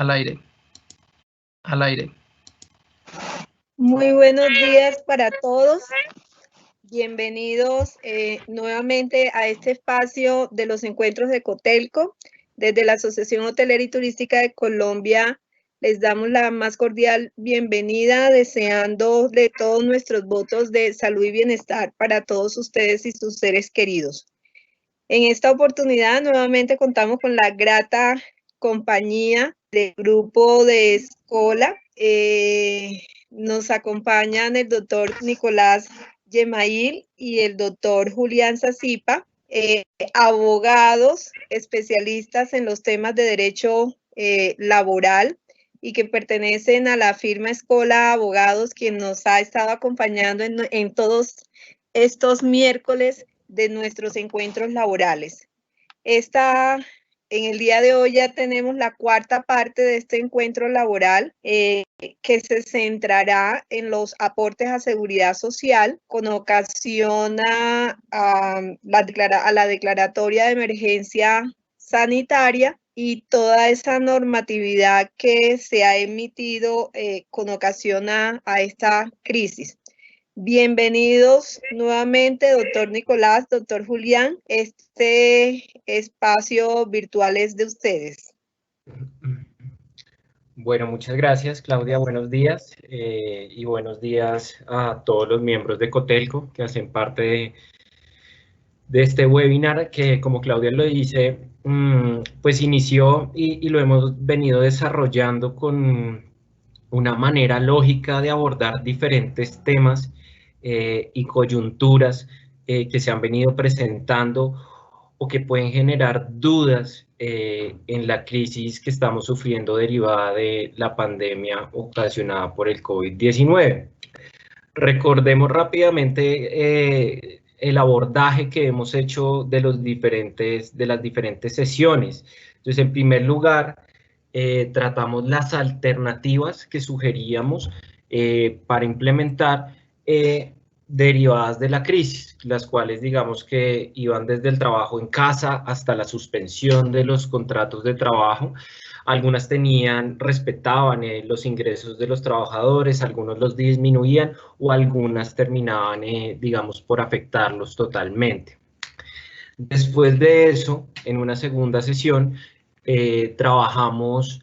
Al aire. Al aire. Muy buenos días para todos. Bienvenidos nuevamente a este espacio de los encuentros de Cotelco. Desde la Asociación Hotelera y Turística de Colombia les damos la más cordial bienvenida, deseándole todos nuestros votos de salud y bienestar para todos ustedes y sus seres queridos. En esta oportunidad nuevamente contamos con la grata compañía del grupo de Escola. Nos acompañan el doctor Nicolás Yemail y el doctor Julián Zazipa, abogados especialistas en los temas de derecho laboral y que pertenecen a la firma Escola Abogados, quien nos ha estado acompañando en todos estos miércoles de nuestros encuentros laborales. En el día de hoy ya tenemos la cuarta parte de este encuentro laboral que se centrará en los aportes a seguridad social con ocasión a la declaratoria de emergencia sanitaria y toda esa normatividad que se ha emitido con ocasión a esta crisis. Bienvenidos nuevamente, doctor Nicolás, doctor Julián. Este espacio virtual es de ustedes. Bueno, muchas gracias, Claudia. Buenos días y buenos días a todos los miembros de Cotelco que hacen parte de este webinar que, como Claudia lo dice, pues inició y lo hemos venido desarrollando con una manera lógica de abordar diferentes temas y coyunturas que se han venido presentando o que pueden generar dudas en la crisis que estamos sufriendo derivada de la pandemia ocasionada por el COVID-19. Recordemos rápidamente el abordaje que hemos hecho de las diferentes sesiones. Entonces, en primer lugar, tratamos las alternativas que sugeríamos para implementar derivadas de la crisis, las cuales digamos que iban desde el trabajo en casa hasta la suspensión de los contratos de trabajo. Algunas respetaban los ingresos de los trabajadores, algunos los disminuían o algunas terminaban, digamos, por afectarlos totalmente. Después de eso, en una segunda sesión, trabajamos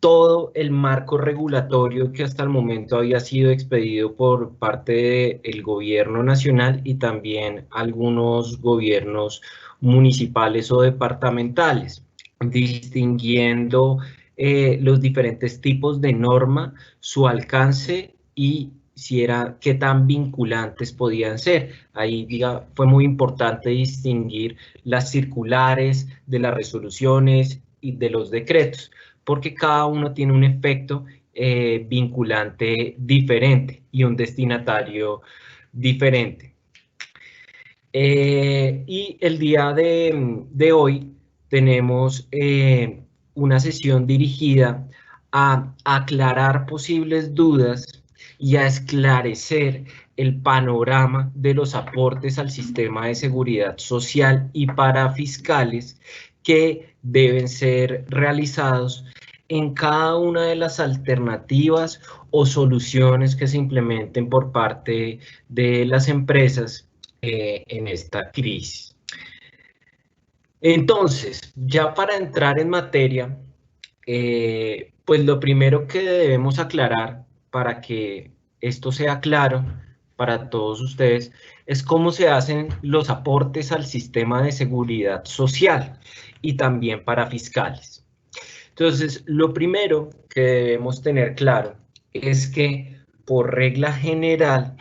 todo el marco regulatorio que hasta el momento había sido expedido por parte del gobierno nacional y también algunos gobiernos municipales o departamentales, distinguiendo los diferentes tipos de norma, su alcance y qué tan vinculantes podían ser. Ahí fue muy importante distinguir las circulares de las resoluciones y de los decretos, porque cada uno tiene un efecto vinculante diferente y un destinatario diferente. Y el día de hoy tenemos una sesión dirigida a aclarar posibles dudas y a esclarecer el panorama de los aportes al sistema de seguridad social y para fiscales que deben ser realizados en cada una de las alternativas o soluciones que se implementen por parte de las empresas en esta crisis. Entonces, ya para entrar en materia, pues lo primero que debemos aclarar para que esto sea claro para todos ustedes es cómo se hacen los aportes al sistema de seguridad social y también para fiscales. Entonces, lo primero que debemos tener claro es que por regla general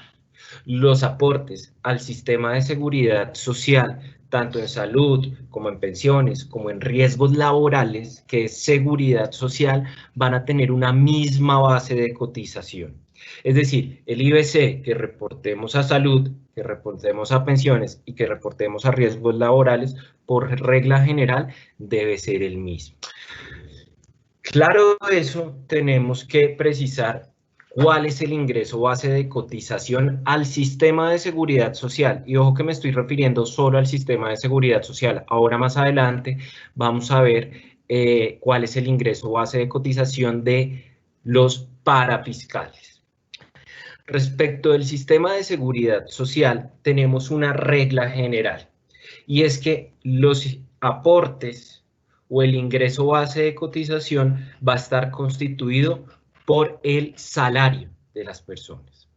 los aportes al sistema de seguridad social, tanto en salud como en pensiones, como en riesgos laborales, que es seguridad social, van a tener una misma base de cotización. Es decir, el IBC que reportemos a salud, que reportemos a pensiones y que reportemos a riesgos laborales, por regla general, debe ser el mismo. Claro eso, tenemos que precisar cuál es el ingreso base de cotización al sistema de seguridad social. Y ojo que me estoy refiriendo solo al sistema de seguridad social. Ahora más adelante vamos a ver cuál es el ingreso base de cotización de los parafiscales. Respecto del sistema de seguridad social, tenemos una regla general, y es que los aportes o el ingreso base de cotización va a estar constituido por el salario de las personas.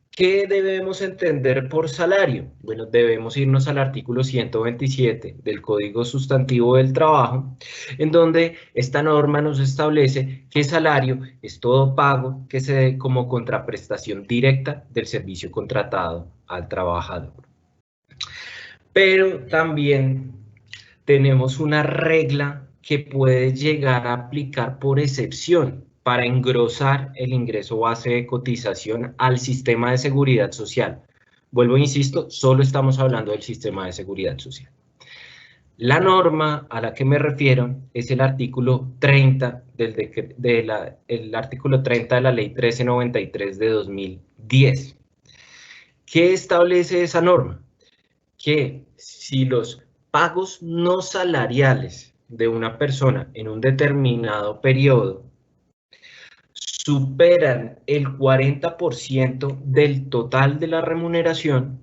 ¿Qué debemos entender por salario? Bueno, debemos irnos al artículo 127 del Código Sustantivo del Trabajo, en donde esta norma nos establece que salario es todo pago que se dé como contraprestación directa del servicio contratado al trabajador. Pero también tenemos una regla que puede llegar a aplicar por excepción para engrosar el ingreso base de cotización al sistema de seguridad social. Vuelvo, insisto, solo estamos hablando del sistema de seguridad social. La norma a la que me refiero es el artículo 30 artículo 30 de la Ley 1393 de 2010. ¿Qué establece esa norma? Que si los pagos no salariales de una persona en un determinado periodo superan el 40% del total de la remuneración,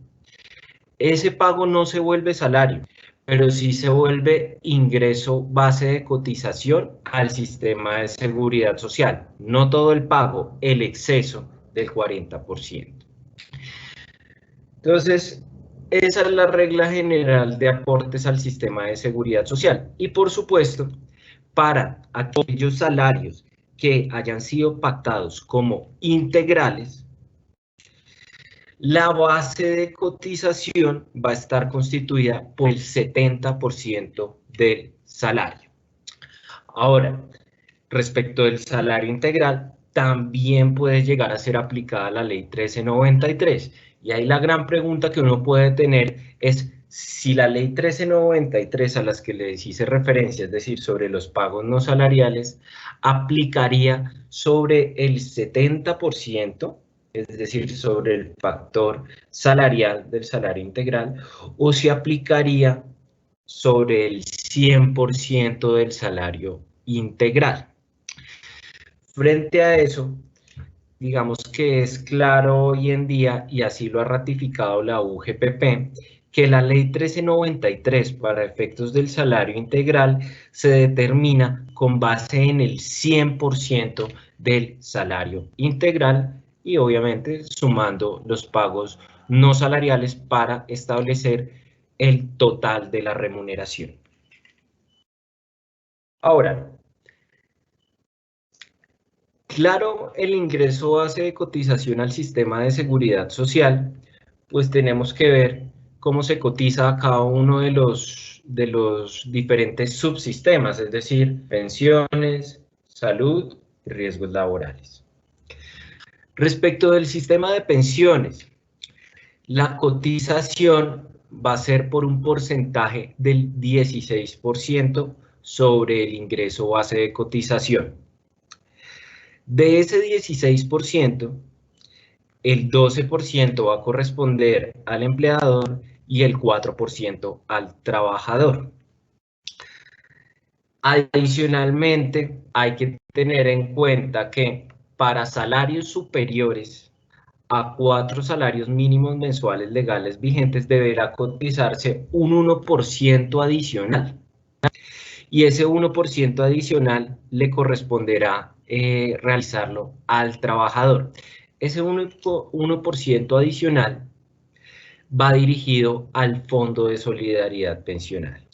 ese pago no se vuelve salario, pero sí se vuelve ingreso base de cotización al sistema de seguridad social. No todo el pago, el exceso del 40%. Entonces, esa es la regla general de aportes al sistema de seguridad social. Y por supuesto, para aquellos salarios que hayan sido pactados como integrales, la base de cotización va a estar constituida por el 70% del salario. Ahora, respecto del salario integral, también puede llegar a ser aplicada la Ley 1393. Y ahí la gran pregunta que uno puede tener es si la Ley 1393 a las que les hice referencia, es decir, sobre los pagos no salariales, aplicaría sobre el 70%, es decir, sobre el factor salarial del salario integral, o si aplicaría sobre el 100% del salario integral. Frente a eso, digamos que es claro hoy en día, y así lo ha ratificado la UGPP, que la Ley 1393 para efectos del salario integral se determina con base en el 100% del salario integral y obviamente sumando los pagos no salariales para establecer el total de la remuneración. Ahora, claro, el ingreso base de cotización al sistema de seguridad social, pues tenemos que ver cómo se cotiza a cada uno de los diferentes subsistemas, es decir, pensiones, salud y riesgos laborales. Respecto del sistema de pensiones, la cotización va a ser por un porcentaje del 16% sobre el ingreso base de cotización. De ese 16%, el 12% va a corresponder al empleador y el 4% al trabajador. Adicionalmente, hay que tener en cuenta que para salarios superiores a 4 salarios mínimos mensuales legales vigentes deberá cotizarse un 1% adicional. Y ese 1% adicional le corresponderá realizarlo al trabajador. Ese 1% adicional va dirigido al Fondo de Solidaridad Pensional.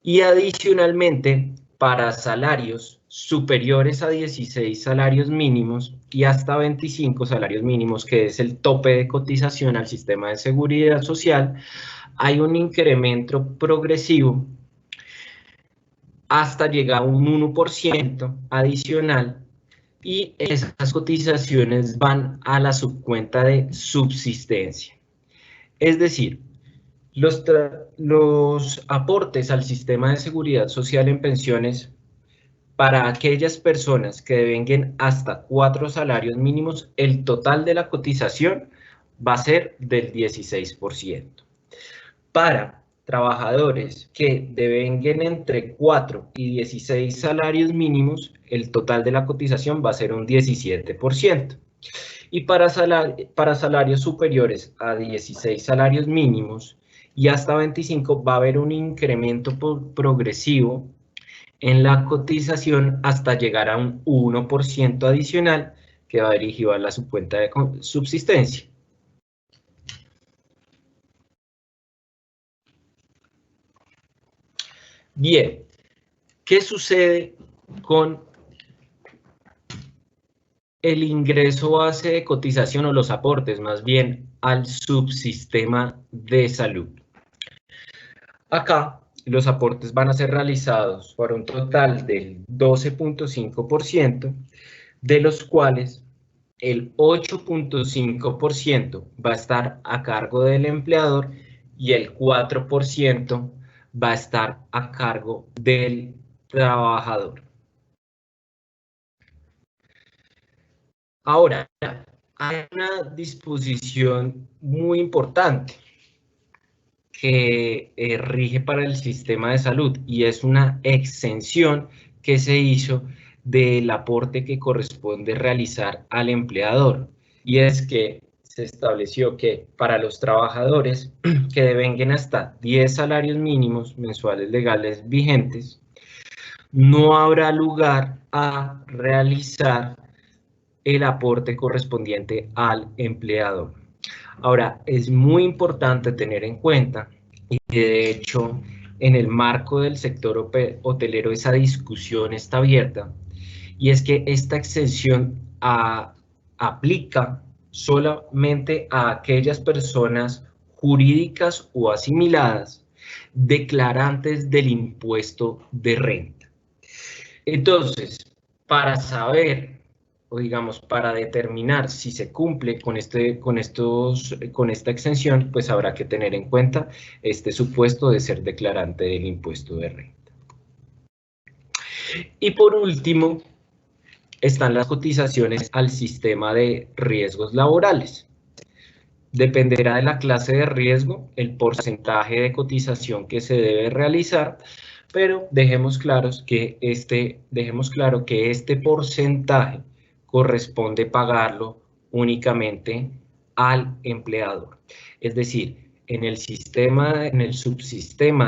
Y adicionalmente, para salarios superiores a 16 salarios mínimos y hasta 25 salarios mínimos, que es el tope de cotización al sistema de seguridad social, hay un incremento progresivo hasta llegar a un 1% adicional, y esas cotizaciones van a la subcuenta de subsistencia. Es decir, los aportes al sistema de seguridad social en pensiones para aquellas personas que devenguen hasta 4 salarios mínimos, el total de la cotización va a ser del 16%. Para trabajadores que devenguen entre 4 y 16 salarios mínimos, el total de la cotización va a ser un 17%. Y para salarios superiores a 16 salarios mínimos y hasta 25 va a haber un incremento progresivo en la cotización hasta llegar a un 1% adicional que va dirigido a su cuenta de subsistencia. Bien, ¿qué sucede con el ingreso base de cotización o los aportes, más bien, al subsistema de salud? Acá, los aportes van a ser realizados por un total del 12.5%, de los cuales el 8.5% va a estar a cargo del empleador y el 4% va a estar a cargo del trabajador. Ahora, hay una disposición muy importante que rige para el sistema de salud y es una exención que se hizo del aporte que corresponde realizar al empleador, y es que se estableció que para los trabajadores que devenguen hasta 10 salarios mínimos mensuales legales vigentes, no habrá lugar a realizar el aporte correspondiente al empleador. Ahora, es muy importante tener en cuenta, y de hecho en el marco del sector hotelero esa discusión está abierta, y es que esta exención aplica solamente a aquellas personas jurídicas o asimiladas declarantes del impuesto de renta. Entonces, para saber, o digamos, para determinar si se cumple con esta exención, pues habrá que tener en cuenta este supuesto de ser declarante del impuesto de renta. Y por último, están las cotizaciones al sistema de riesgos laborales. Dependerá de la clase de riesgo el porcentaje de cotización que se debe realizar, pero dejemos claro que este porcentaje corresponde pagarlo únicamente al empleador. Es decir, en el subsistema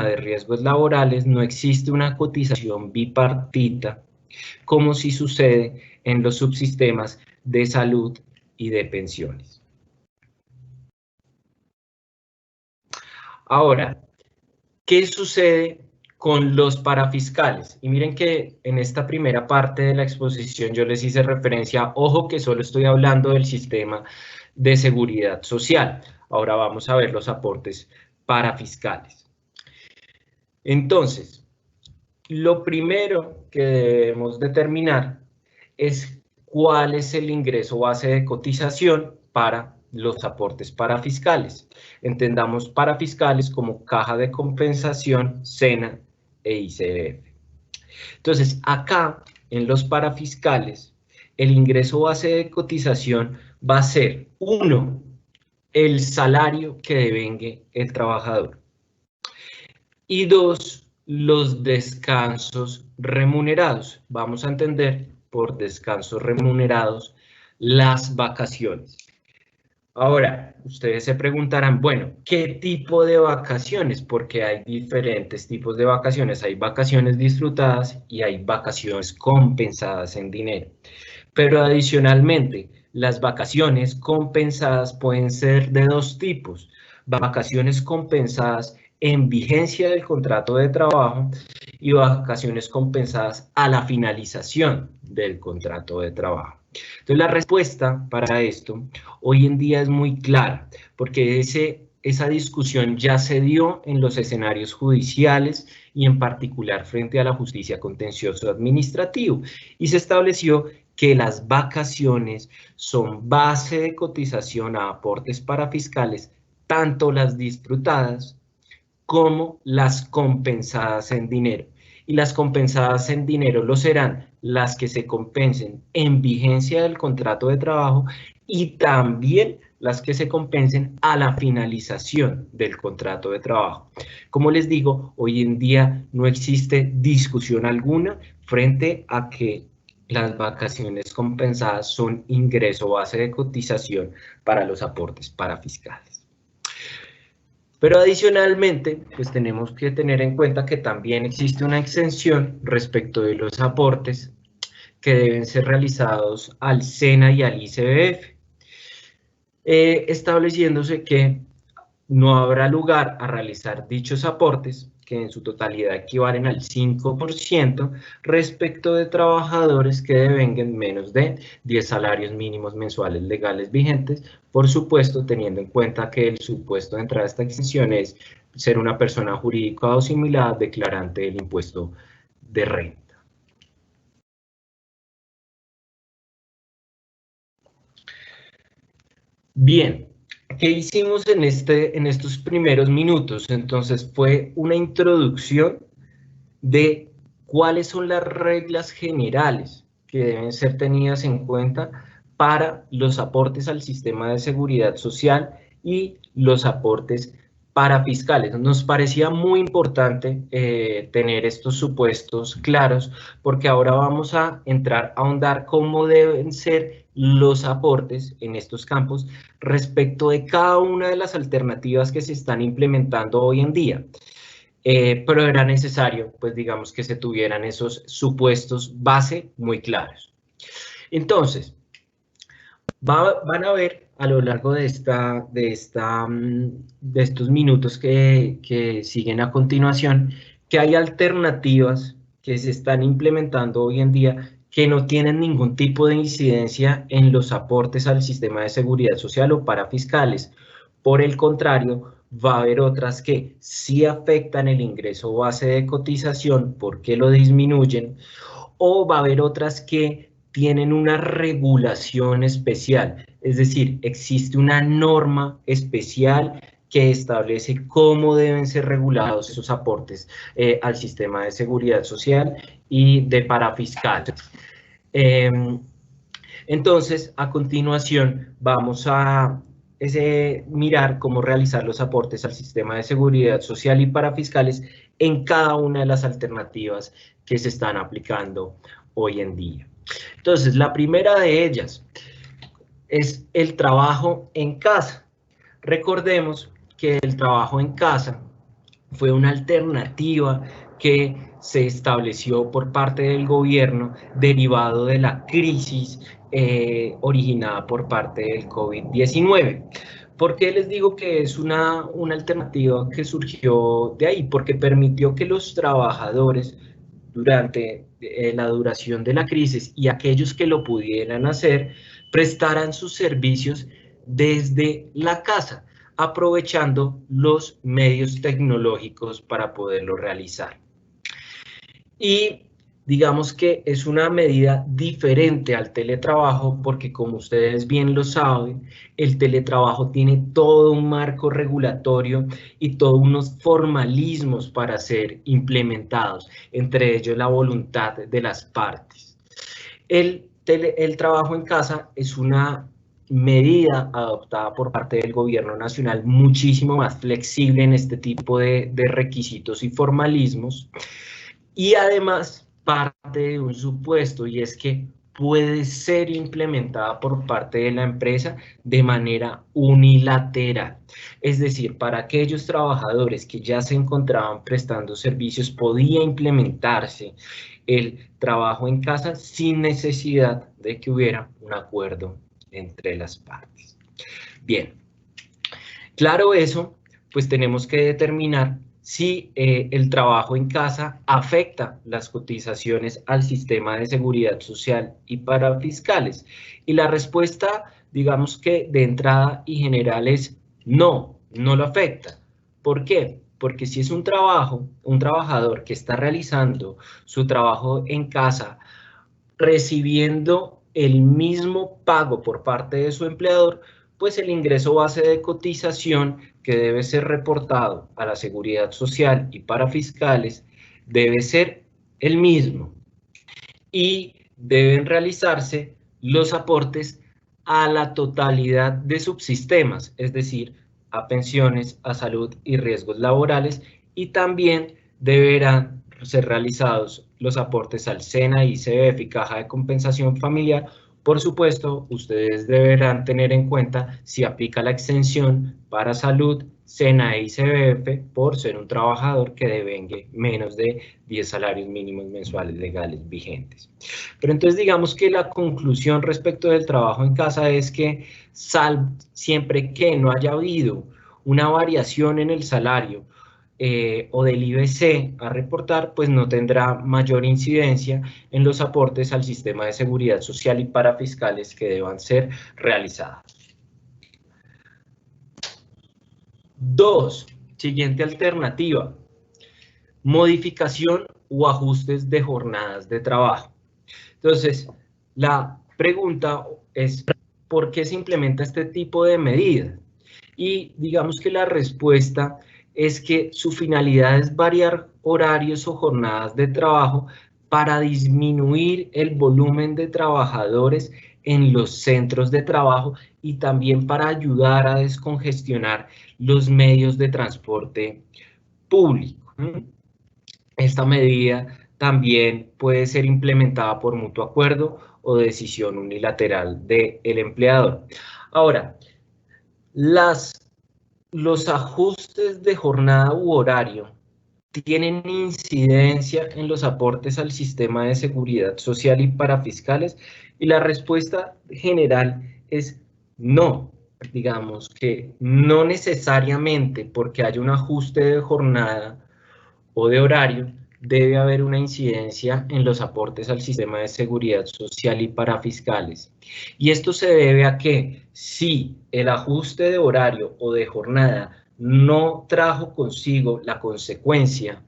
de riesgos laborales no existe una cotización bipartita, como sí sucede en los subsistemas de salud y de pensiones. Ahora, ¿qué sucede con los parafiscales? Y miren que en esta primera parte de la exposición yo les hice referencia, ojo que solo estoy hablando del sistema de seguridad social. Ahora vamos a ver los aportes parafiscales. Entonces, lo primero que debemos determinar es cuál es el ingreso base de cotización para los aportes parafiscales. Entendamos parafiscales como Caja de Compensación, SENA e ICBF. Entonces, acá en los parafiscales, el ingreso base de cotización va a ser 1, el salario que devengue el trabajador, y 2, los descansos remunerados. Vamos a entender por descansos remunerados las vacaciones. Ahora, ustedes se preguntarán, bueno, ¿qué tipo de vacaciones? Porque hay diferentes tipos de vacaciones. Hay vacaciones disfrutadas y hay vacaciones compensadas en dinero. Pero adicionalmente, las vacaciones compensadas pueden ser de 2 tipos. Vacaciones compensadas en vigencia del contrato de trabajo y vacaciones compensadas a la finalización del contrato de trabajo. Entonces, la respuesta para esto hoy en día es muy clara, porque esa discusión ya se dio en los escenarios judiciales y en particular frente a la justicia contencioso administrativo, y se estableció que las vacaciones son base de cotización a aportes parafiscales, tanto las disfrutadas como las compensadas en dinero. Y las compensadas en dinero lo serán las que se compensen en vigencia del contrato de trabajo y también las que se compensen a la finalización del contrato de trabajo. Como les digo, hoy en día no existe discusión alguna frente a que las vacaciones compensadas son ingreso base de cotización para los aportes parafiscales. Pero adicionalmente, pues tenemos que tener en cuenta que también existe una exención respecto de los aportes que deben ser realizados al SENA y al ICBF, estableciéndose que no habrá lugar a realizar dichos aportes, que en su totalidad equivalen al 5%, respecto de trabajadores que devengan menos de 10 salarios mínimos mensuales legales vigentes, por supuesto, teniendo en cuenta que el supuesto de entrada a esta exención es ser una persona jurídica o similar declarante del impuesto de renta. Bien, ¿qué hicimos en estos primeros minutos? Entonces fue una introducción de cuáles son las reglas generales que deben ser tenidas en cuenta para los aportes al sistema de seguridad social y los aportes parafiscales. Nos parecía muy importante tener estos supuestos claros, porque ahora vamos a entrar a ahondar cómo deben ser los aportes en estos campos respecto de cada una de las alternativas que se están implementando hoy en día. Pero era necesario, pues digamos, que se tuvieran esos supuestos base muy claros. Entonces, van a ver a lo largo de estos minutos que siguen a continuación, que hay alternativas que se están implementando hoy en día que no tienen ningún tipo de incidencia en los aportes al sistema de seguridad social o parafiscales. Por el contrario, va a haber otras que sí afectan el ingreso base de cotización porque lo disminuyen, o va a haber otras que tienen una regulación especial, es decir, existe una norma especial que establece cómo deben ser regulados esos aportes al sistema de seguridad social y de parafiscales. Entonces, a continuación, vamos a mirar cómo realizar los aportes al sistema de seguridad social y parafiscales en cada una de las alternativas que se están aplicando hoy en día. Entonces, la primera de ellas es el trabajo en casa. Recordemos que el trabajo en casa fue una alternativa que se estableció por parte del gobierno derivado de la crisis originada por parte del COVID-19. ¿Por qué les digo que es una alternativa que surgió de ahí? Porque permitió que los trabajadores durante la duración de la crisis y aquellos que lo pudieran hacer, prestaran sus servicios desde la casa, aprovechando los medios tecnológicos para poderlo realizar. Y digamos que es una medida diferente al teletrabajo porque, como ustedes bien lo saben, el teletrabajo tiene todo un marco regulatorio y todos unos formalismos para ser implementados, entre ellos la voluntad de las partes. El trabajo en casa es una medida adoptada por parte del gobierno nacional muchísimo más flexible en este tipo de requisitos y formalismos, y además parte de un supuesto, y es que puede ser implementada por parte de la empresa de manera unilateral. Es decir, para aquellos trabajadores que ya se encontraban prestando servicios, podía implementarse el trabajo en casa sin necesidad de que hubiera un acuerdo entre las partes. Bien, claro eso, pues tenemos que determinar si el trabajo en casa afecta las cotizaciones al sistema de seguridad social y parafiscales. Y la respuesta, digamos que de entrada y general es no, no lo afecta. ¿Por qué? Porque si es un trabajador que está realizando su trabajo en casa, recibiendo el mismo pago por parte de su empleador, pues el ingreso base de cotización que debe ser reportado a la Seguridad Social y parafiscales debe ser el mismo y deben realizarse los aportes a la totalidad de subsistemas, es decir, a pensiones, a salud y riesgos laborales, y también deberán ser realizados los aportes al SENA, ICBF y Caja de Compensación Familiar. Por supuesto, ustedes deberán tener en cuenta si aplica la exención para salud, SENA e ICBF por ser un trabajador que devengue menos de 10 salarios mínimos mensuales legales vigentes. Pero entonces digamos que la conclusión respecto del trabajo en casa es que siempre que no haya habido una variación en el salario o del IBC a reportar, pues no tendrá mayor incidencia en los aportes al sistema de seguridad social y parafiscales que deban ser realizados. 2. Siguiente alternativa. Modificación o ajustes de jornadas de trabajo. Entonces, la pregunta es, ¿por qué se implementa este tipo de medida? Y digamos que la respuesta es que su finalidad es variar horarios o jornadas de trabajo para disminuir el volumen de trabajadores en los centros de trabajo y también para ayudar a descongestionar los medios de transporte público. Esta medida también puede ser implementada por mutuo acuerdo o decisión unilateral del empleador. Ahora, los ajustes de jornada u horario tienen incidencia en los aportes al sistema de seguridad social y parafiscales, y la respuesta general es no. Digamos que no necesariamente porque haya un ajuste de jornada o de horario debe haber una incidencia en los aportes al sistema de seguridad social y parafiscales. Y esto se debe a que si el ajuste de horario o de jornada no trajo consigo la consecuencia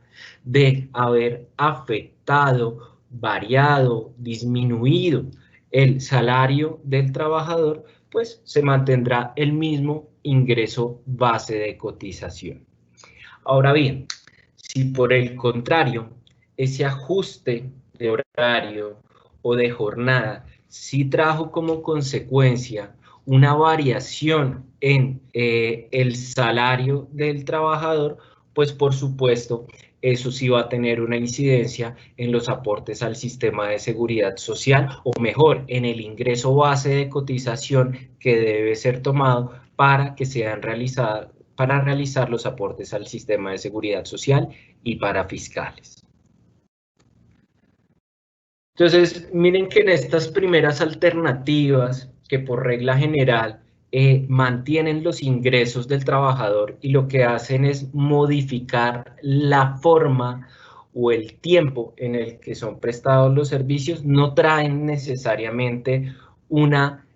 de haber afectado, variado, disminuido el salario del trabajador, pues se mantendrá el mismo ingreso base de cotización. Ahora bien, si por el contrario, ese ajuste de horario o de jornada sí trajo como consecuencia una variación en el salario del trabajador, pues por supuesto eso sí va a tener una incidencia en los aportes al sistema de seguridad social, o mejor, en el ingreso base de cotización que debe ser tomado para que sean realizadas para realizar los aportes al sistema de seguridad social y parafiscales. Entonces, miren que en estas primeras alternativas, que por regla general mantienen los ingresos del trabajador y lo que hacen es modificar la forma o el tiempo en el que son prestados los servicios, no traen necesariamente una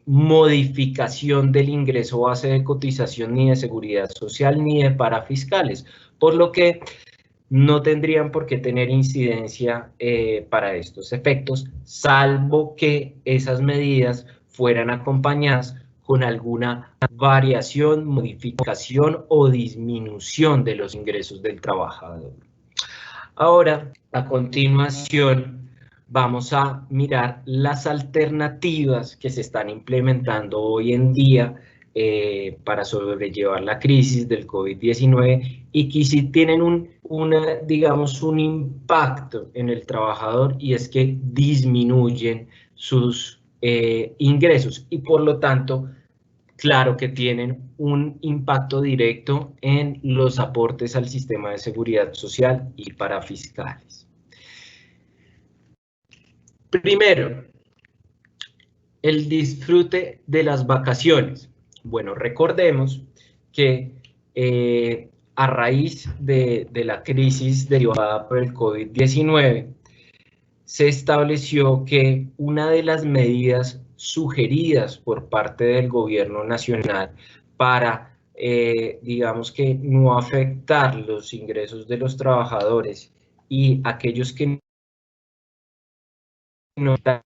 modificación del ingreso base de cotización ni de seguridad social ni de parafiscales, por lo que no tendrían por qué tener incidencia para estos efectos, salvo que esas medidas fueran acompañadas con alguna variación, modificación o disminución de los ingresos del trabajador. Ahora, a continuación, vamos a mirar las alternativas que se están implementando hoy en día para sobrellevar la crisis del COVID-19 y que sí tienen digamos, un impacto en el trabajador, y es que disminuyen sus ingresos y por lo tanto, claro que tienen un impacto directo en los aportes al sistema de seguridad social y parafiscales. Primero, el disfrute de las vacaciones. Bueno, recordemos que a raíz de la crisis derivada por el COVID-19, se estableció que una de las medidas sugeridas por parte del gobierno nacional para, digamos que no afectar los ingresos de los trabajadores y aquellos que no están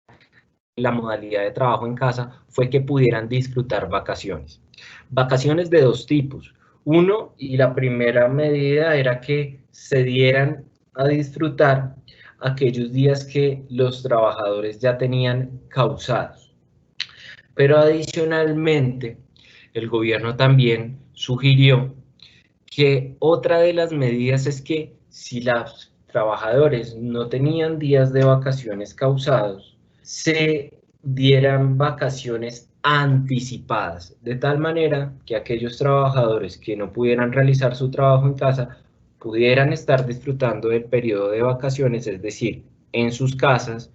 en la modalidad de trabajo en casa, fue que pudieran disfrutar vacaciones. Vacaciones de dos tipos. Uno, y la primera medida era que se dieran a disfrutar aquellos días que los trabajadores ya tenían causados. Pero adicionalmente, el gobierno también sugirió que otra de las medidas es que si los trabajadores no tenían días de vacaciones causados, se dieran vacaciones anticipadas, de tal manera que aquellos trabajadores que no pudieran realizar su trabajo en casa pudieran estar disfrutando del periodo de vacaciones, es decir, en sus casas,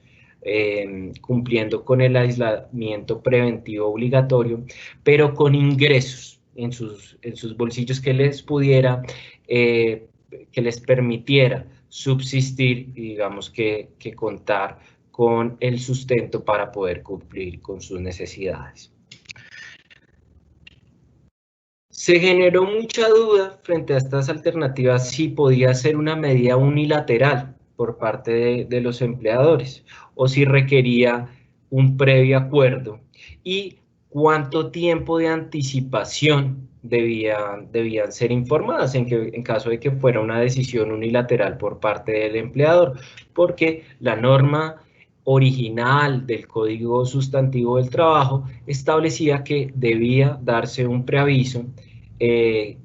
cumpliendo con el aislamiento preventivo obligatorio, pero con ingresos en sus bolsillos que les pudiera, que les permitiera subsistir y digamos que contar con el sustento para poder cumplir con sus necesidades. Se generó mucha duda frente a estas alternativas si podía ser una medida unilateral por parte de los empleadores o si requería un previo acuerdo y cuánto tiempo de anticipación debían ser informadas en caso de que fuera una decisión unilateral por parte del empleador, porque la norma original del Código Sustantivo del Trabajo establecía que debía darse un preaviso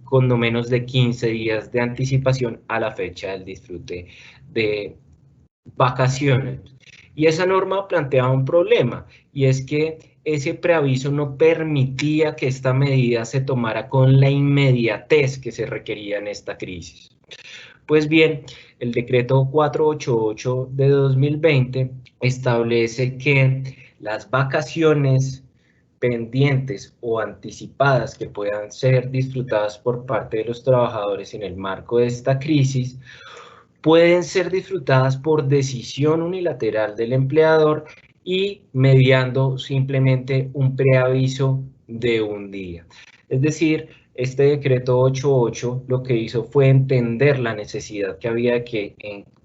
con no menos de 15 días de anticipación a la fecha del disfrute de vacaciones. Y esa norma planteaba un problema, y es que ese preaviso no permitía que esta medida se tomara con la inmediatez que se requería en esta crisis. Pues bien, el decreto 488 de 2020 establece que las vacaciones pendientes o anticipadas que puedan ser disfrutadas por parte de los trabajadores en el marco de esta crisis pueden ser disfrutadas por decisión unilateral del empleador y mediando simplemente un preaviso de un día. Es decir, este decreto 88 lo que hizo fue entender la necesidad que había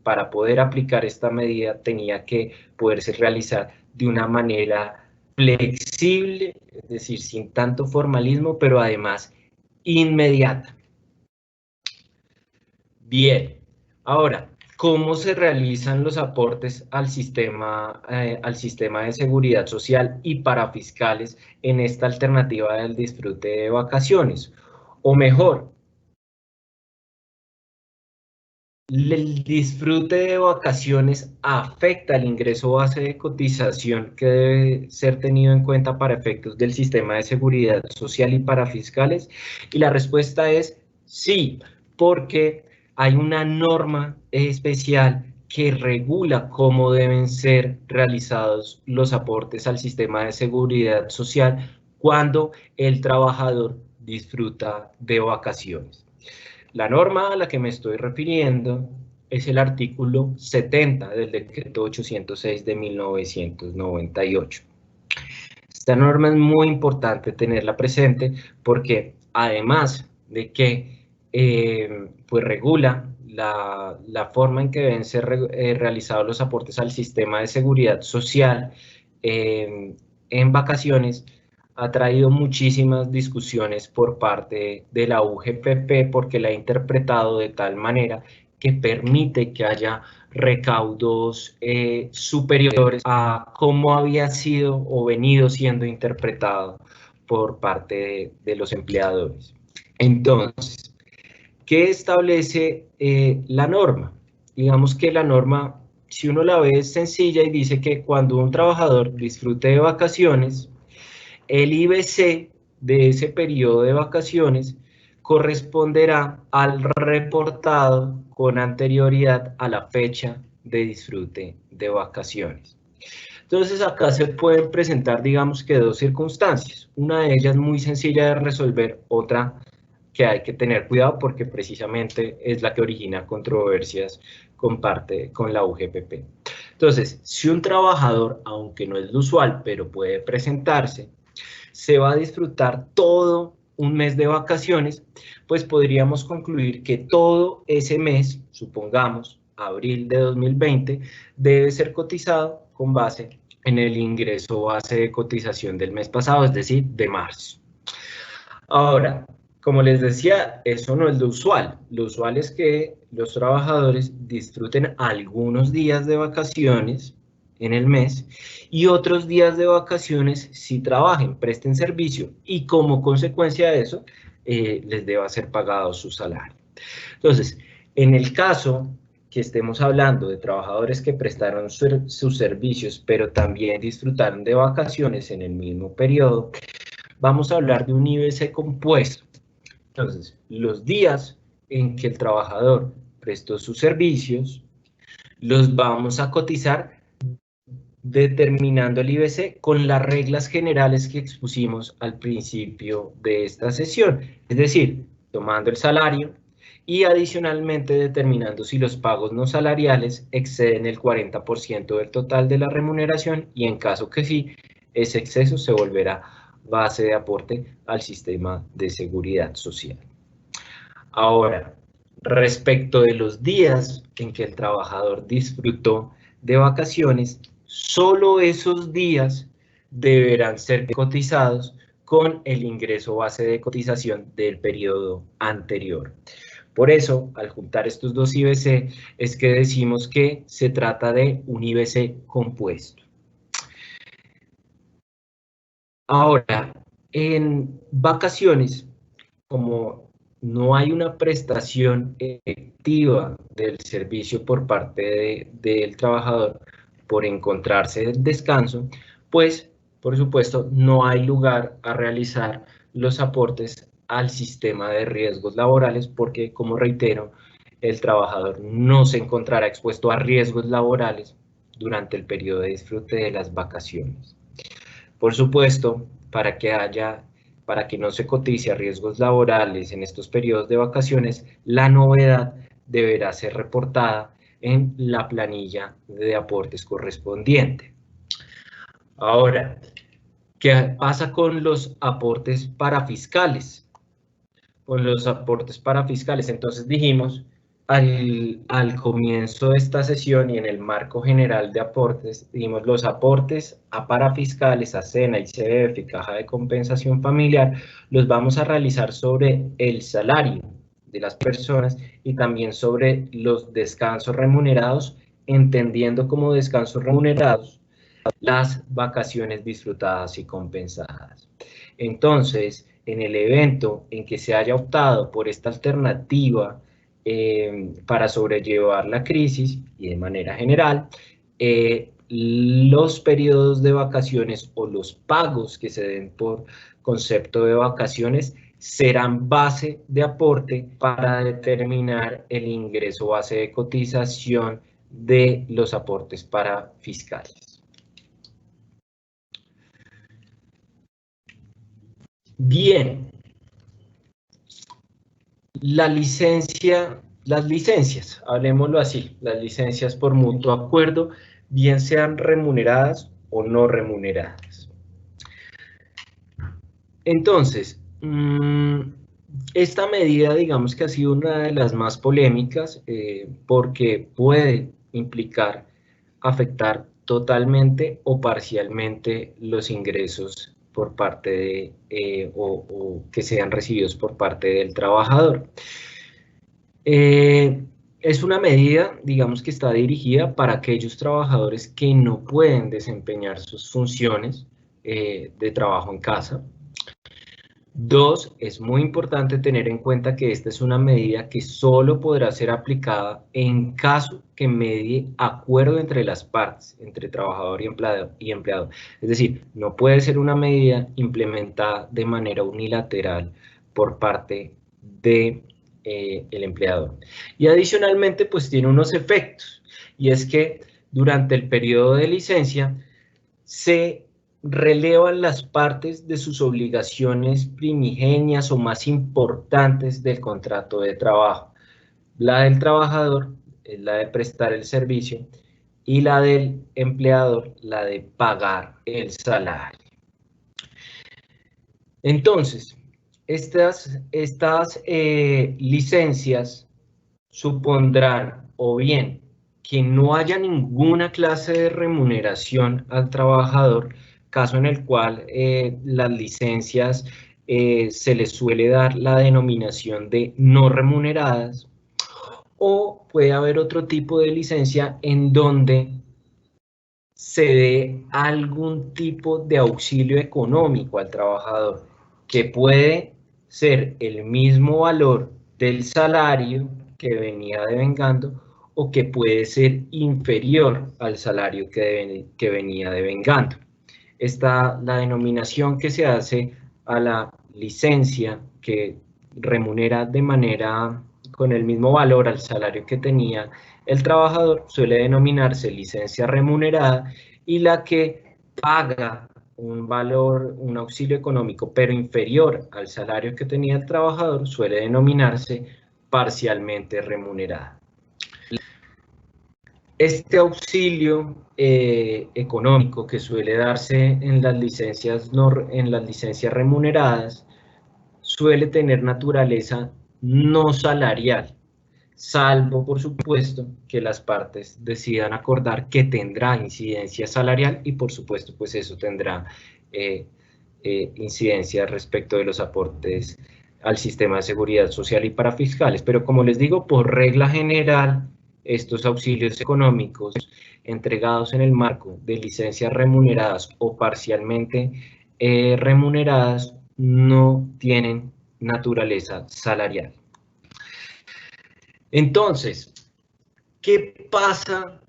para poder aplicar esta medida tenía que poderse realizar de una manera flexible, es decir, sin tanto formalismo, pero además inmediata. Bien, ahora, ¿cómo se realizan los aportes al sistema de seguridad social y para fiscales en esta alternativa del disfrute de vacaciones? O mejor, ¿el disfrute de vacaciones afecta el ingreso base de cotización que debe ser tenido en cuenta para efectos del sistema de seguridad social y para fiscales? Y la respuesta es sí, porque hay una norma especial que regula cómo deben ser realizados los aportes al sistema de seguridad social cuando el trabajador disfruta de vacaciones. La norma a la que me estoy refiriendo es el artículo 70 del decreto 806 de 1998. Esta norma es muy importante tenerla presente porque además de que pues regula la forma en que deben ser realizados los aportes al sistema de seguridad social en vacaciones, ha traído muchísimas discusiones por parte de la UGPP porque la ha interpretado de tal manera que permite que haya recaudos superiores a cómo había sido o venido siendo interpretado por parte de los empleadores. Entonces, ¿qué establece la norma? Digamos que la norma, si uno la ve, es sencilla y dice que cuando un trabajador disfrute de vacaciones, el IBC de ese periodo de vacaciones corresponderá al reportado con anterioridad a la fecha de disfrute de vacaciones. Entonces acá se pueden presentar, digamos que dos circunstancias. Una de ellas muy sencilla de resolver, otra que hay que tener cuidado porque precisamente es la que origina controversias con la UGPP. Entonces, si un trabajador, aunque no es lo usual, pero puede presentarse, se va a disfrutar todo un mes de vacaciones, pues podríamos concluir que todo ese mes, supongamos, abril de 2020, debe ser cotizado con base en el ingreso base de cotización del mes pasado, es decir, de marzo. Ahora, como les decía, eso no es lo usual. Lo usual es que los trabajadores disfruten algunos días de vacaciones en el mes, y otros días de vacaciones si trabajen, presten servicio, y como consecuencia de eso, les deba ser pagado su salario. Entonces, en el caso que estemos hablando de trabajadores que prestaron sus servicios, pero también disfrutaron de vacaciones en el mismo periodo, vamos a hablar de un IBC compuesto. Entonces, los días en que el trabajador prestó sus servicios, los vamos a cotizar determinando el IBC con las reglas generales que expusimos al principio de esta sesión, es decir, tomando el salario y adicionalmente determinando si los pagos no salariales exceden el 40% del total de la remuneración y en caso que sí, ese exceso se volverá base de aporte al sistema de seguridad social. Ahora, respecto de los días en que el trabajador disfrutó de vacaciones, solo esos días deberán ser cotizados con el ingreso base de cotización del periodo anterior. Por eso, al juntar estos dos IBC, es que decimos que se trata de un IBC compuesto. Ahora, en vacaciones, como no hay una prestación efectiva del servicio por parte del trabajador por encontrarse en descanso, pues, por supuesto, no hay lugar a realizar los aportes al sistema de riesgos laborales porque, como reitero, el trabajador no se encontrará expuesto a riesgos laborales durante el periodo de disfrute de las vacaciones. Por supuesto, para que no se cotice a riesgos laborales en estos periodos de vacaciones, la novedad deberá ser reportada en la planilla de aportes correspondiente. Ahora, ¿qué pasa con los aportes parafiscales? Con los aportes parafiscales, entonces dijimos al comienzo de esta sesión y en el marco general de aportes, dijimos los aportes a parafiscales, a SENA, ICBF y Caja de Compensación Familiar, los vamos a realizar sobre el salario de las personas y también sobre los descansos remunerados, entendiendo como descansos remunerados las vacaciones disfrutadas y compensadas. Entonces, en el evento en que se haya optado por esta alternativa para sobrellevar la crisis y de manera general, los periodos de vacaciones o los pagos que se den por concepto de vacaciones serán base de aporte para determinar el ingreso base de cotización de los aportes parafiscales. Bien, las licencias, hablemoslo así, las licencias por mutuo acuerdo, bien sean remuneradas o no remuneradas. Entonces, esta medida, digamos que ha sido una de las más polémicas porque puede implicar afectar totalmente o parcialmente los ingresos por parte de, o que sean recibidos por parte del trabajador. Es una medida, digamos, que está dirigida para aquellos trabajadores que no pueden desempeñar sus funciones de trabajo en casa. Dos, es muy importante tener en cuenta que esta es una medida que solo podrá ser aplicada en caso que medie acuerdo entre las partes, entre trabajador y empleado. Es decir, no puede ser una medida implementada de manera unilateral por parte del empleador. Y adicionalmente, pues tiene unos efectos, y es que durante el periodo de licencia se relevan las partes de sus obligaciones primigenias o más importantes del contrato de trabajo. La del trabajador es la de prestar el servicio y la del empleador la de pagar el salario. Entonces, estas licencias supondrán o bien que no haya ninguna clase de remuneración al trabajador, caso en el cual las licencias se les suele dar la denominación de no remuneradas, o puede haber otro tipo de licencia en donde se dé algún tipo de auxilio económico al trabajador, que puede ser el mismo valor del salario que venía devengando o que puede ser inferior al salario que venía devengando. Está la denominación que se hace a la licencia que remunera de manera con el mismo valor al salario que tenía el trabajador, suele denominarse licencia remunerada, y la que paga un valor, un auxilio económico, pero inferior al salario que tenía el trabajador, suele denominarse parcialmente remunerada. Este auxilio económico que suele darse en las licencias remuneradas suele tener naturaleza no salarial, salvo, por supuesto, que las partes decidan acordar que tendrá incidencia salarial, y por supuesto, pues eso tendrá incidencia respecto de los aportes al sistema de seguridad social y para fiscales. Pero como les digo, por regla general, estos auxilios económicos entregados en el marco de licencias remuneradas o parcialmente remuneradas no tienen naturaleza salarial. Entonces, ¿qué pasa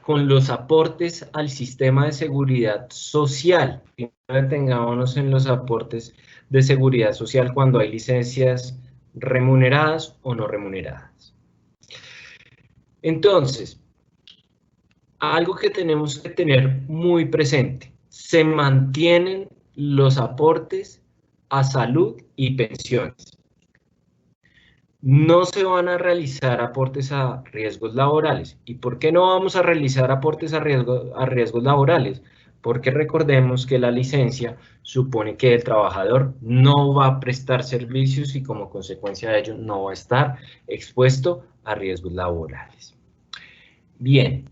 con los aportes al sistema de seguridad social? Detengámonos en los aportes de seguridad social cuando hay licencias remuneradas o no remuneradas. Entonces, algo que tenemos que tener muy presente: se mantienen los aportes a salud y pensiones. No se van a realizar aportes a riesgos laborales. ¿Y por qué no vamos a realizar aportes a riesgos laborales? Porque recordemos que la licencia supone que el trabajador no va a prestar servicios y como consecuencia de ello no va a estar expuesto a riesgos laborales. Bien,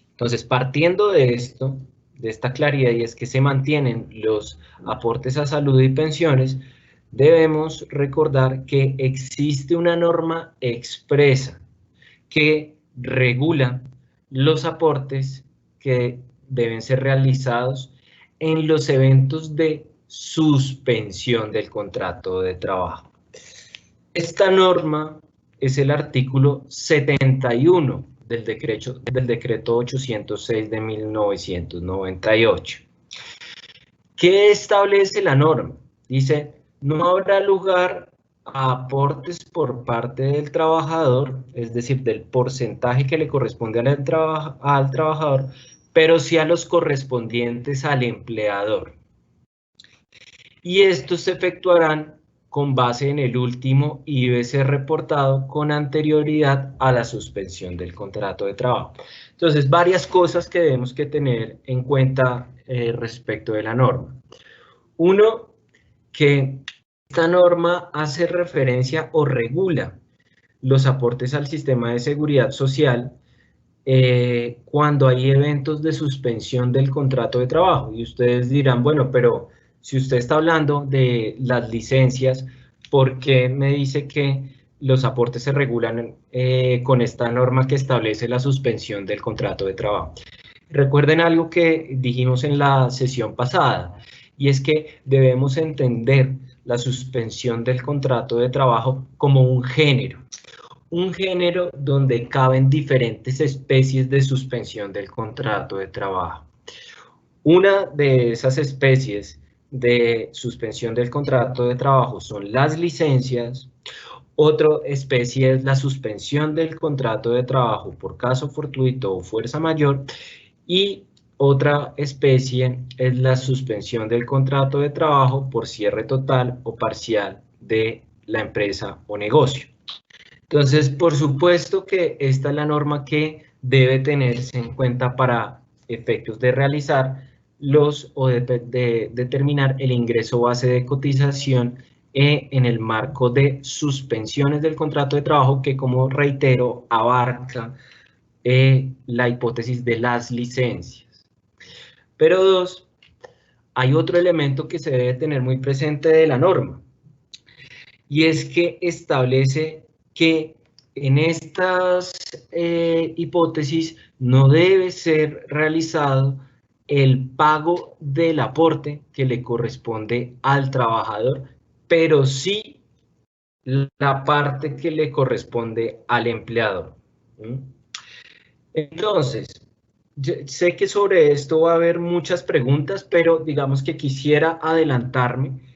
entonces partiendo de esto, de esta claridad, y es que se mantienen los aportes a salud y pensiones, debemos recordar que existe una norma expresa que regula los aportes que deben ser realizados en los eventos de suspensión del contrato de trabajo. Esta norma es el artículo 71 del decreto 806 de 1998. ¿Qué establece la norma? Dice: no habrá lugar a aportes por parte del trabajador, es decir, del porcentaje que le corresponde al trabajador, pero sí a los correspondientes al empleador. Y estos se efectuarán con base en el último IBC reportado con anterioridad a la suspensión del contrato de trabajo. Entonces, varias cosas que debemos que tener en cuenta respecto de la norma. Uno, que esta norma hace referencia o regula los aportes al sistema de seguridad social cuando hay eventos de suspensión del contrato de trabajo. Y ustedes dirán, bueno, pero si usted está hablando de las licencias, ¿por qué me dice que los aportes se regulan con esta norma que establece la suspensión del contrato de trabajo? Recuerden algo que dijimos en la sesión pasada, y es que debemos entender la suspensión del contrato de trabajo como un género donde caben diferentes especies de suspensión del contrato de trabajo. Una de esas especies de suspensión del contrato de trabajo son las licencias. Otra especie es la suspensión del contrato de trabajo por caso fortuito o fuerza mayor, y otra especie es la suspensión del contrato de trabajo por cierre total o parcial de la empresa o negocio. Entonces, por supuesto que esta es la norma que debe tenerse en cuenta para efectos de realizar o de determinar el ingreso base de cotización en el marco de suspensiones del contrato de trabajo, que, como reitero, abarca la hipótesis de las licencias. Pero dos, hay otro elemento que se debe tener muy presente de la norma, y es que establece que en estas hipótesis no debe ser realizado el pago del aporte que le corresponde al trabajador, pero sí la parte que le corresponde al empleador. Entonces, yo sé que sobre esto va a haber muchas preguntas, pero digamos que quisiera adelantarme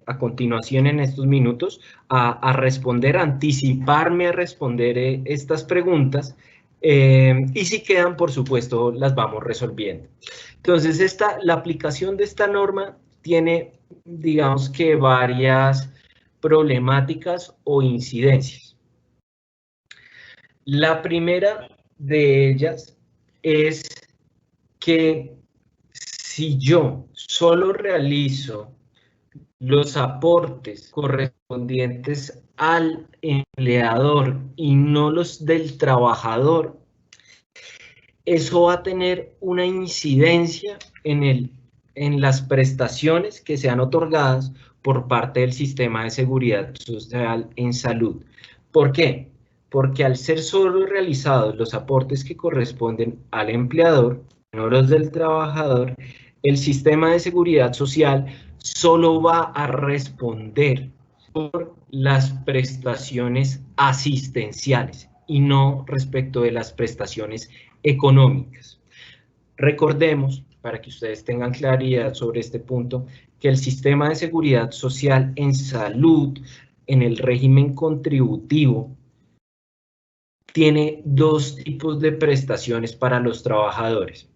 a continuación en estos minutos a responder, a anticiparme a responder estas preguntas, y si quedan, por supuesto, las vamos resolviendo. Entonces, la aplicación de esta norma tiene, digamos que varias problemáticas o incidencias. La primera de ellas es que si yo solo realizo los aportes correspondientes al empleador y no los del trabajador, eso va a tener una incidencia en las prestaciones que sean otorgadas por parte del sistema de seguridad social en salud. ¿Por qué? Porque al ser solo realizados los aportes que corresponden al empleador, no los del trabajador, el sistema de seguridad social solo va a responder por las prestaciones asistenciales y no respecto de las prestaciones económicas. Recordemos, para que ustedes tengan claridad sobre este punto, que el sistema de seguridad social en salud, en el régimen contributivo, tiene dos tipos de prestaciones para los trabajadores.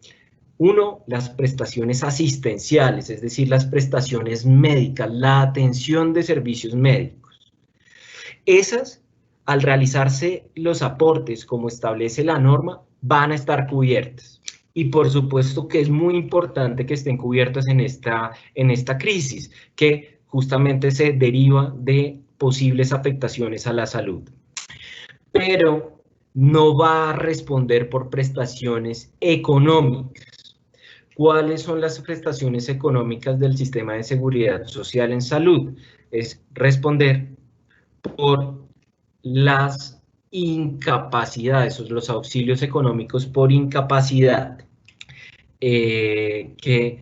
Uno, las prestaciones asistenciales, es decir, las prestaciones médicas, la atención de servicios médicos. Esas, al realizarse los aportes como establece la norma, van a estar cubiertas. Y por supuesto que es muy importante que estén cubiertas en esta crisis, que justamente se deriva de posibles afectaciones a la salud. Pero no va a responder por prestaciones económicas. ¿Cuáles son las prestaciones económicas del sistema de seguridad social en salud? Es responder por las incapacidades, o los auxilios económicos por incapacidad que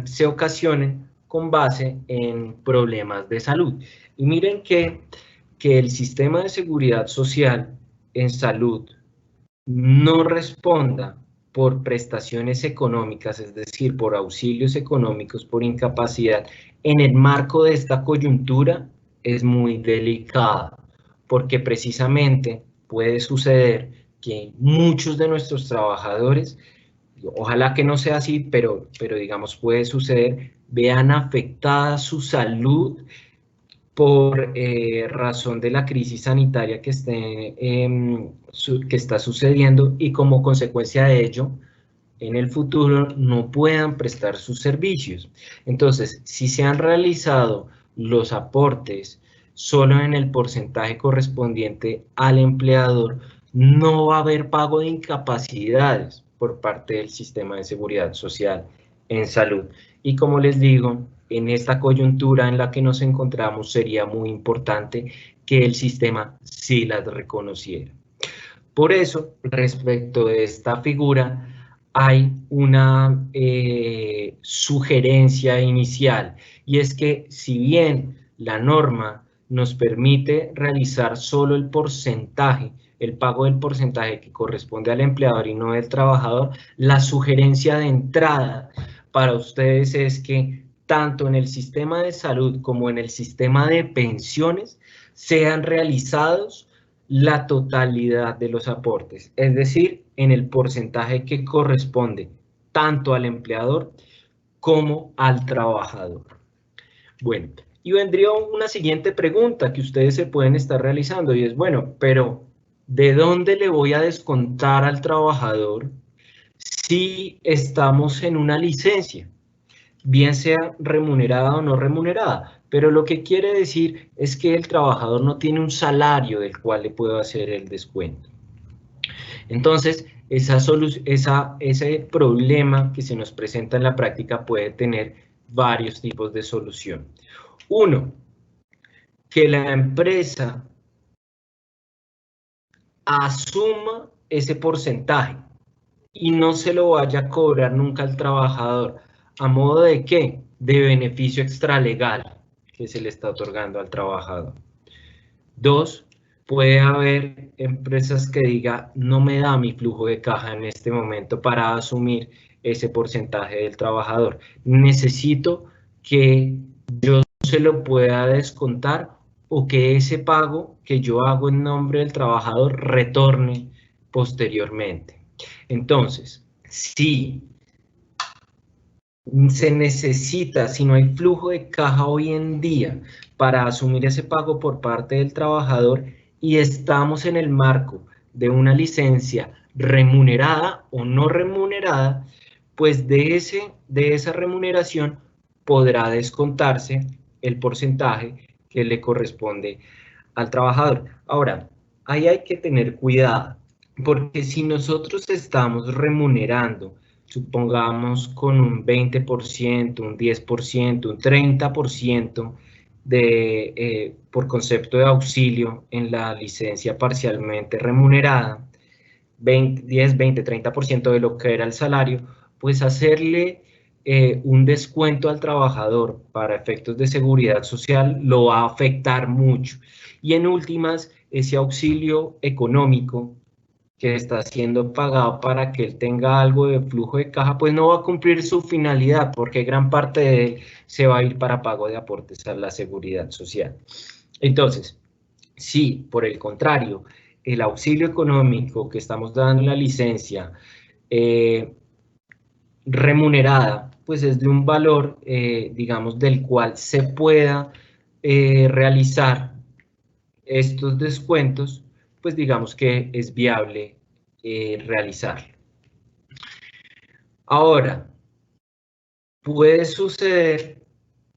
se ocasionen con base en problemas de salud. Y miren que el sistema de seguridad social en salud no responda por prestaciones económicas, es decir, por auxilios económicos por incapacidad, en el marco de esta coyuntura es muy delicado, porque precisamente puede suceder que muchos de nuestros trabajadores, ojalá que no sea así, pero digamos puede suceder, vean afectada su salud por razón de la crisis sanitaria que está sucediendo, y como consecuencia de ello, en el futuro no puedan prestar sus servicios. Entonces, si se han realizado los aportes solo en el porcentaje correspondiente al empleador, no va a haber pago de incapacidades por parte del sistema de seguridad social en salud. Y como les digo, en esta coyuntura en la que nos encontramos, sería muy importante que el sistema sí las reconociera. Por eso, respecto de esta figura, hay una sugerencia inicial, y es que si bien la norma nos permite realizar solo el porcentaje, el pago del porcentaje que corresponde al empleador y no del trabajador, la sugerencia de entrada para ustedes es que tanto en el sistema de salud como en el sistema de pensiones sean realizados la totalidad de los aportes, es decir, en el porcentaje que corresponde tanto al empleador como al trabajador. Bueno, y vendría una siguiente pregunta que ustedes se pueden estar realizando, y es, bueno, pero ¿de dónde le voy a descontar al trabajador si estamos en una licencia? Bien sea remunerada o no remunerada, pero lo que quiere decir es que el trabajador no tiene un salario del cual le puedo hacer el descuento. Entonces, ese problema que se nos presenta en la práctica puede tener varios tipos de solución. Uno, que la empresa asuma ese porcentaje y no se lo vaya a cobrar nunca al trabajador. ¿A modo de qué? De beneficio extralegal que se le está otorgando al trabajador. 2, puede haber empresas que digan, no me da mi flujo de caja en este momento para asumir ese porcentaje del trabajador. Necesito que yo se lo pueda descontar o que ese pago que yo hago en nombre del trabajador retorne posteriormente. Entonces, si se necesita, si no hay flujo de caja hoy en día para asumir ese pago por parte del trabajador y estamos en el marco de una licencia remunerada o no remunerada, pues de esa remuneración podrá descontarse el porcentaje que le corresponde al trabajador. Ahora, ahí hay que tener cuidado, porque si nosotros estamos remunerando, supongamos con un 20%, un 10%, un 30% por concepto de auxilio en la licencia parcialmente remunerada, 10, 20, 30% de lo que era el salario, pues hacerle un descuento al trabajador para efectos de seguridad social lo va a afectar mucho. Y en últimas, ese auxilio económico que está siendo pagado para que él tenga algo de flujo de caja, pues no va a cumplir su finalidad, porque gran parte de él se va a ir para pago de aportes a la seguridad social. Entonces, si por el contrario, el auxilio económico que estamos dando en la licencia remunerada, pues es de un valor, digamos, del cual se pueda realizar estos descuentos, pues digamos que es viable realizarlo. Ahora, puede suceder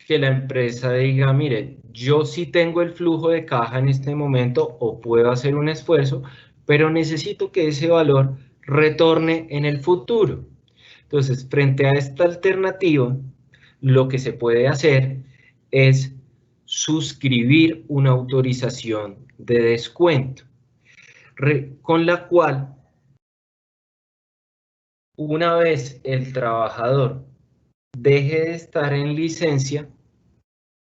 que la empresa diga, mire, yo sí tengo el flujo de caja en este momento o puedo hacer un esfuerzo, pero necesito que ese valor retorne en el futuro. Entonces, frente a esta alternativa, lo que se puede hacer es suscribir una autorización de descuento, con la cual, una vez el trabajador deje de estar en licencia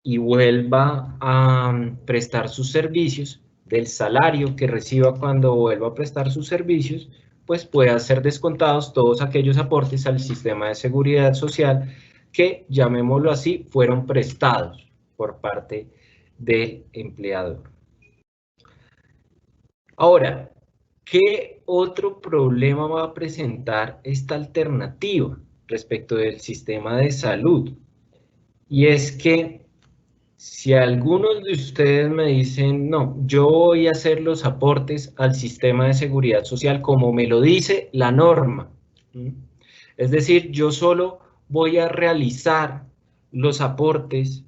y vuelva a prestar sus servicios, del salario que reciba cuando vuelva a prestar sus servicios, pues puedan ser descontados todos aquellos aportes al sistema de seguridad social que, llamémoslo así, fueron prestados por parte del empleador. Ahora, ¿qué otro problema va a presentar esta alternativa respecto del sistema de salud? Y es que si algunos de ustedes me dicen, no, yo voy a hacer los aportes al sistema de seguridad social como me lo dice la norma, es decir, yo solo voy a realizar los aportes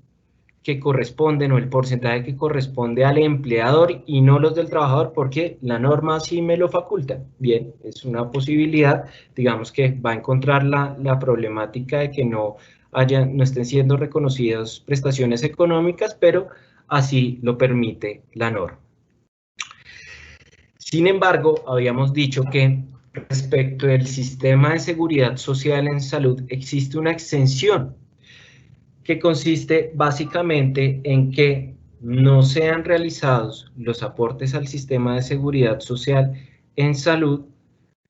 que corresponden o el porcentaje que corresponde al empleador y no los del trabajador porque la norma así me lo faculta. Bien, es una posibilidad, digamos que va a encontrar la problemática de que no estén siendo reconocidas prestaciones económicas, pero así lo permite la norma. Sin embargo, habíamos dicho que respecto del sistema de seguridad social en salud existe una exención que consiste básicamente en que no sean realizados los aportes al sistema de seguridad social en salud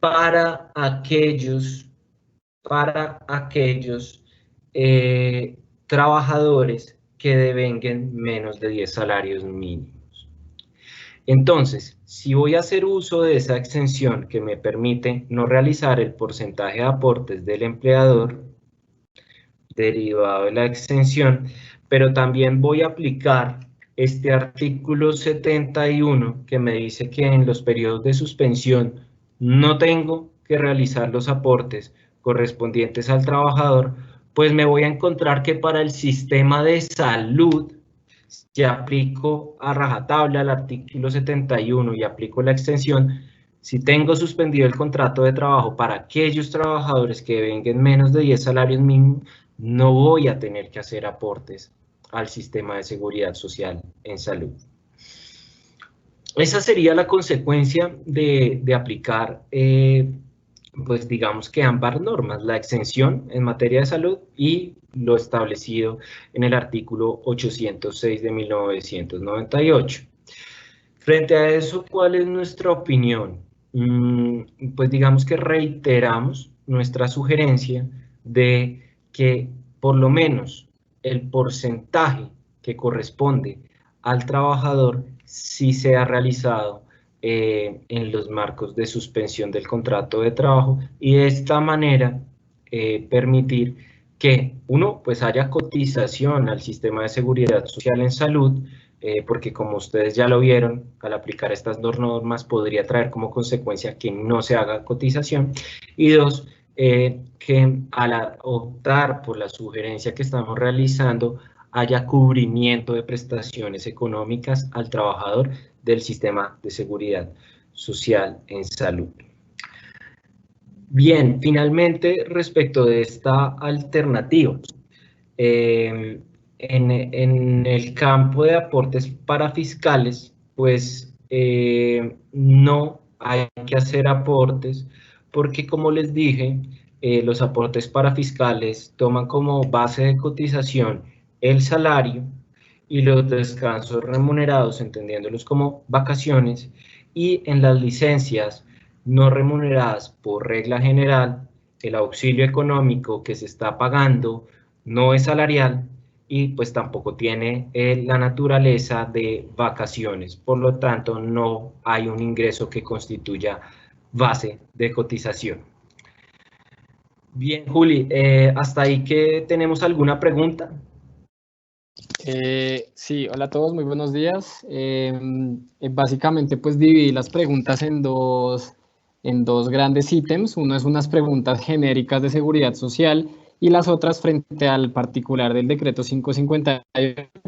para aquellos trabajadores que devenguen menos de 10 salarios mínimos. Entonces, si voy a hacer uso de esa exención que me permite no realizar el porcentaje de aportes del empleador derivado de la exención, pero también voy a aplicar este artículo 71 que me dice que en los periodos de suspensión no tengo que realizar los aportes correspondientes al trabajador, pues me voy a encontrar que para el sistema de salud, si aplico a rajatabla el artículo 71 y aplico la extensión, si tengo suspendido el contrato de trabajo para aquellos trabajadores que devenguen menos de 10 salarios mínimos, no voy a tener que hacer aportes al sistema de seguridad social en salud. esa sería la consecuencia de aplicar, pues digamos que ambas normas, la exención en materia de salud y lo establecido en el artículo 806 de 1998. Frente a eso, ¿cuál es nuestra opinión? Pues digamos que reiteramos nuestra sugerencia de que por lo menos el porcentaje que corresponde al trabajador sí sea realizado en los marcos de suspensión del contrato de trabajo y de esta manera permitir que uno pues haya cotización al sistema de seguridad social en salud, porque como ustedes ya lo vieron, al aplicar estas dos normas podría traer como consecuencia que no se haga cotización, y dos, que al optar por la sugerencia que estamos realizando haya cubrimiento de prestaciones económicas al trabajador del sistema de seguridad social en salud. Bien, finalmente respecto de esta alternativa, en el campo de aportes parafiscales, pues no hay que hacer aportes porque, como les dije, los aportes parafiscales toman como base de cotización el salario y los descansos remunerados, entendiéndolos como vacaciones, y en las licencias no remuneradas por regla general, el auxilio económico que se está pagando no es salarial y pues tampoco tiene la naturaleza de vacaciones. Por lo tanto, no hay un ingreso que constituya base de cotización. Bien, Juli, hasta ahí que tenemos alguna pregunta. Sí, hola a todos, muy buenos días. Básicamente pues dividí las preguntas en dos grandes ítems. Uno es unas preguntas genéricas de seguridad social y las otras frente al particular del decreto 558,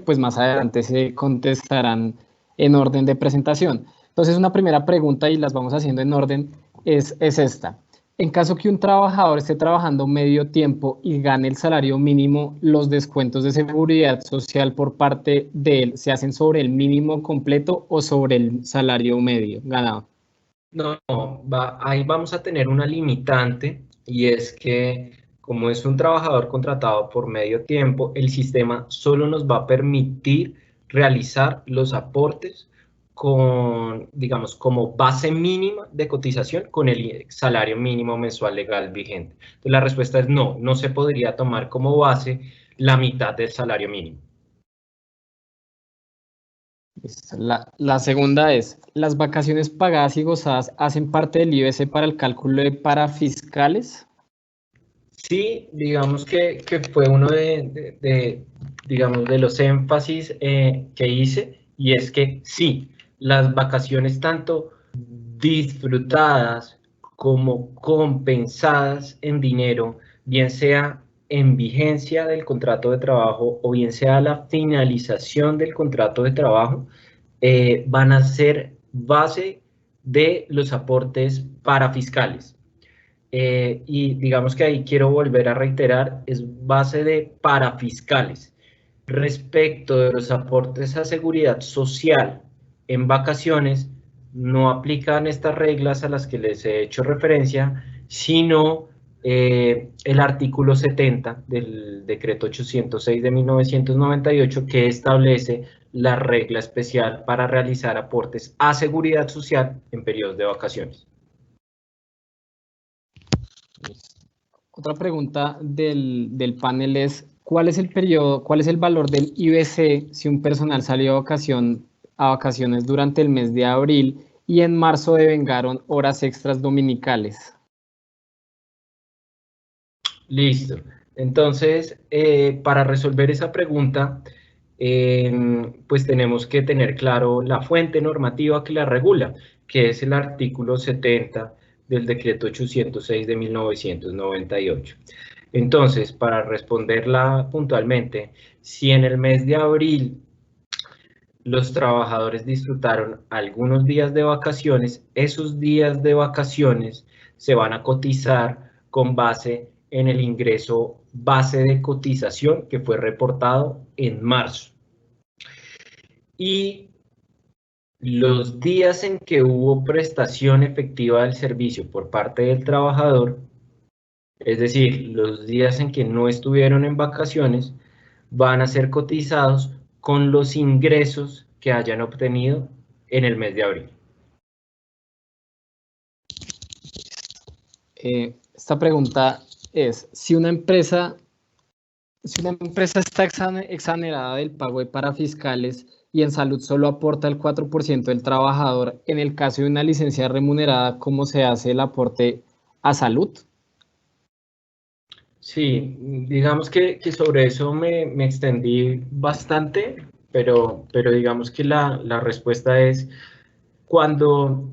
pues más adelante se contestarán en orden de presentación. Entonces una primera pregunta, y las vamos haciendo en orden, es esta. En caso que un trabajador esté trabajando medio tiempo y gane el salario mínimo, ¿los descuentos de seguridad social por parte de él se hacen sobre el mínimo completo o sobre el salario medio ganado? No, ahí vamos a tener una limitante, y es que como es un trabajador contratado por medio tiempo, el sistema solo nos va a permitir realizar los aportes con, digamos, como base mínima de cotización con el salario mínimo mensual legal vigente. Entonces la respuesta es no, no se podría tomar como base la mitad del salario mínimo. La segunda es, ¿las vacaciones pagadas y gozadas hacen parte del IBC para el cálculo de parafiscales? Sí, digamos que fue uno digamos, de los énfasis que hice, y es que sí, las vacaciones tanto disfrutadas como compensadas en dinero, bien sea en vigencia del contrato de trabajo o bien sea la finalización del contrato de trabajo, van a ser base de los aportes parafiscales. Y digamos que ahí quiero volver a reiterar, es base de parafiscales. Respecto de los aportes a seguridad social en vacaciones, no aplican estas reglas a las que les he hecho referencia, sino el artículo 70 del decreto 806 de 1998, que establece la regla especial para realizar aportes a seguridad social en periodos de vacaciones. Otra pregunta del panel es, ¿cuál es el valor del IBC si un personal salió a vacaciones durante el mes de abril y en marzo devengaron horas extras dominicales? Listo. Entonces, para resolver esa pregunta, pues tenemos que tener claro la fuente normativa que la regula, que es el artículo 70 del decreto 806 de 1998. Entonces, para responderla puntualmente, si en el mes de abril los trabajadores disfrutaron algunos días de vacaciones, esos días de vacaciones se van a cotizar con base en el ingreso base de cotización que fue reportado en marzo. Y los días en que hubo prestación efectiva del servicio por parte del trabajador, es decir, los días en que no estuvieron en vacaciones, van a ser cotizados con los ingresos que hayan obtenido en el mes de abril. Esta pregunta es, si una empresa está exonerada del pago de parafiscales y en salud solo aporta el 4% del trabajador, en el caso de una licencia remunerada, ¿cómo se hace el aporte a salud? Sí, digamos que sobre eso me extendí bastante, pero digamos que la respuesta es cuando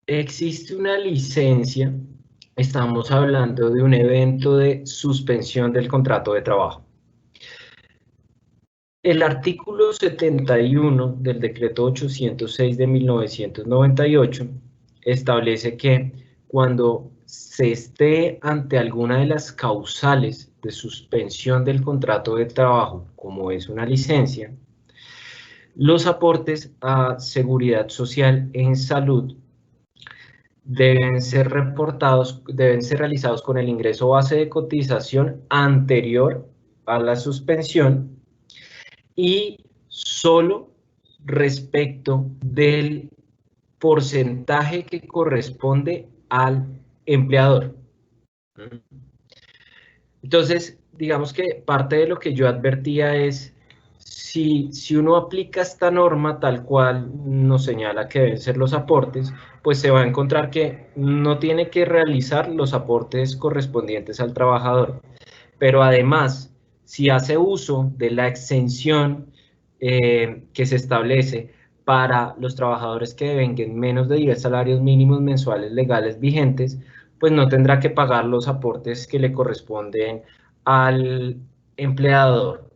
existe una licencia, estamos hablando de un evento de suspensión del contrato de trabajo. El artículo 71 del decreto 806 de 1998 establece que cuando se esté ante alguna de las causales de suspensión del contrato de trabajo, como es una licencia, los aportes a seguridad social en salud deben ser realizados con el ingreso base de cotización anterior a la suspensión y solo respecto del porcentaje que corresponde al empleador. Entonces, digamos que parte de lo que yo advertía es, si uno aplica esta norma tal cual nos señala que deben ser los aportes, pues se va a encontrar que no tiene que realizar los aportes correspondientes al trabajador. Pero además, si hace uso de la exención que se establece para los trabajadores que devenguen menos de 10 salarios mínimos mensuales legales vigentes, pues no tendrá que pagar los aportes que le corresponden al empleador.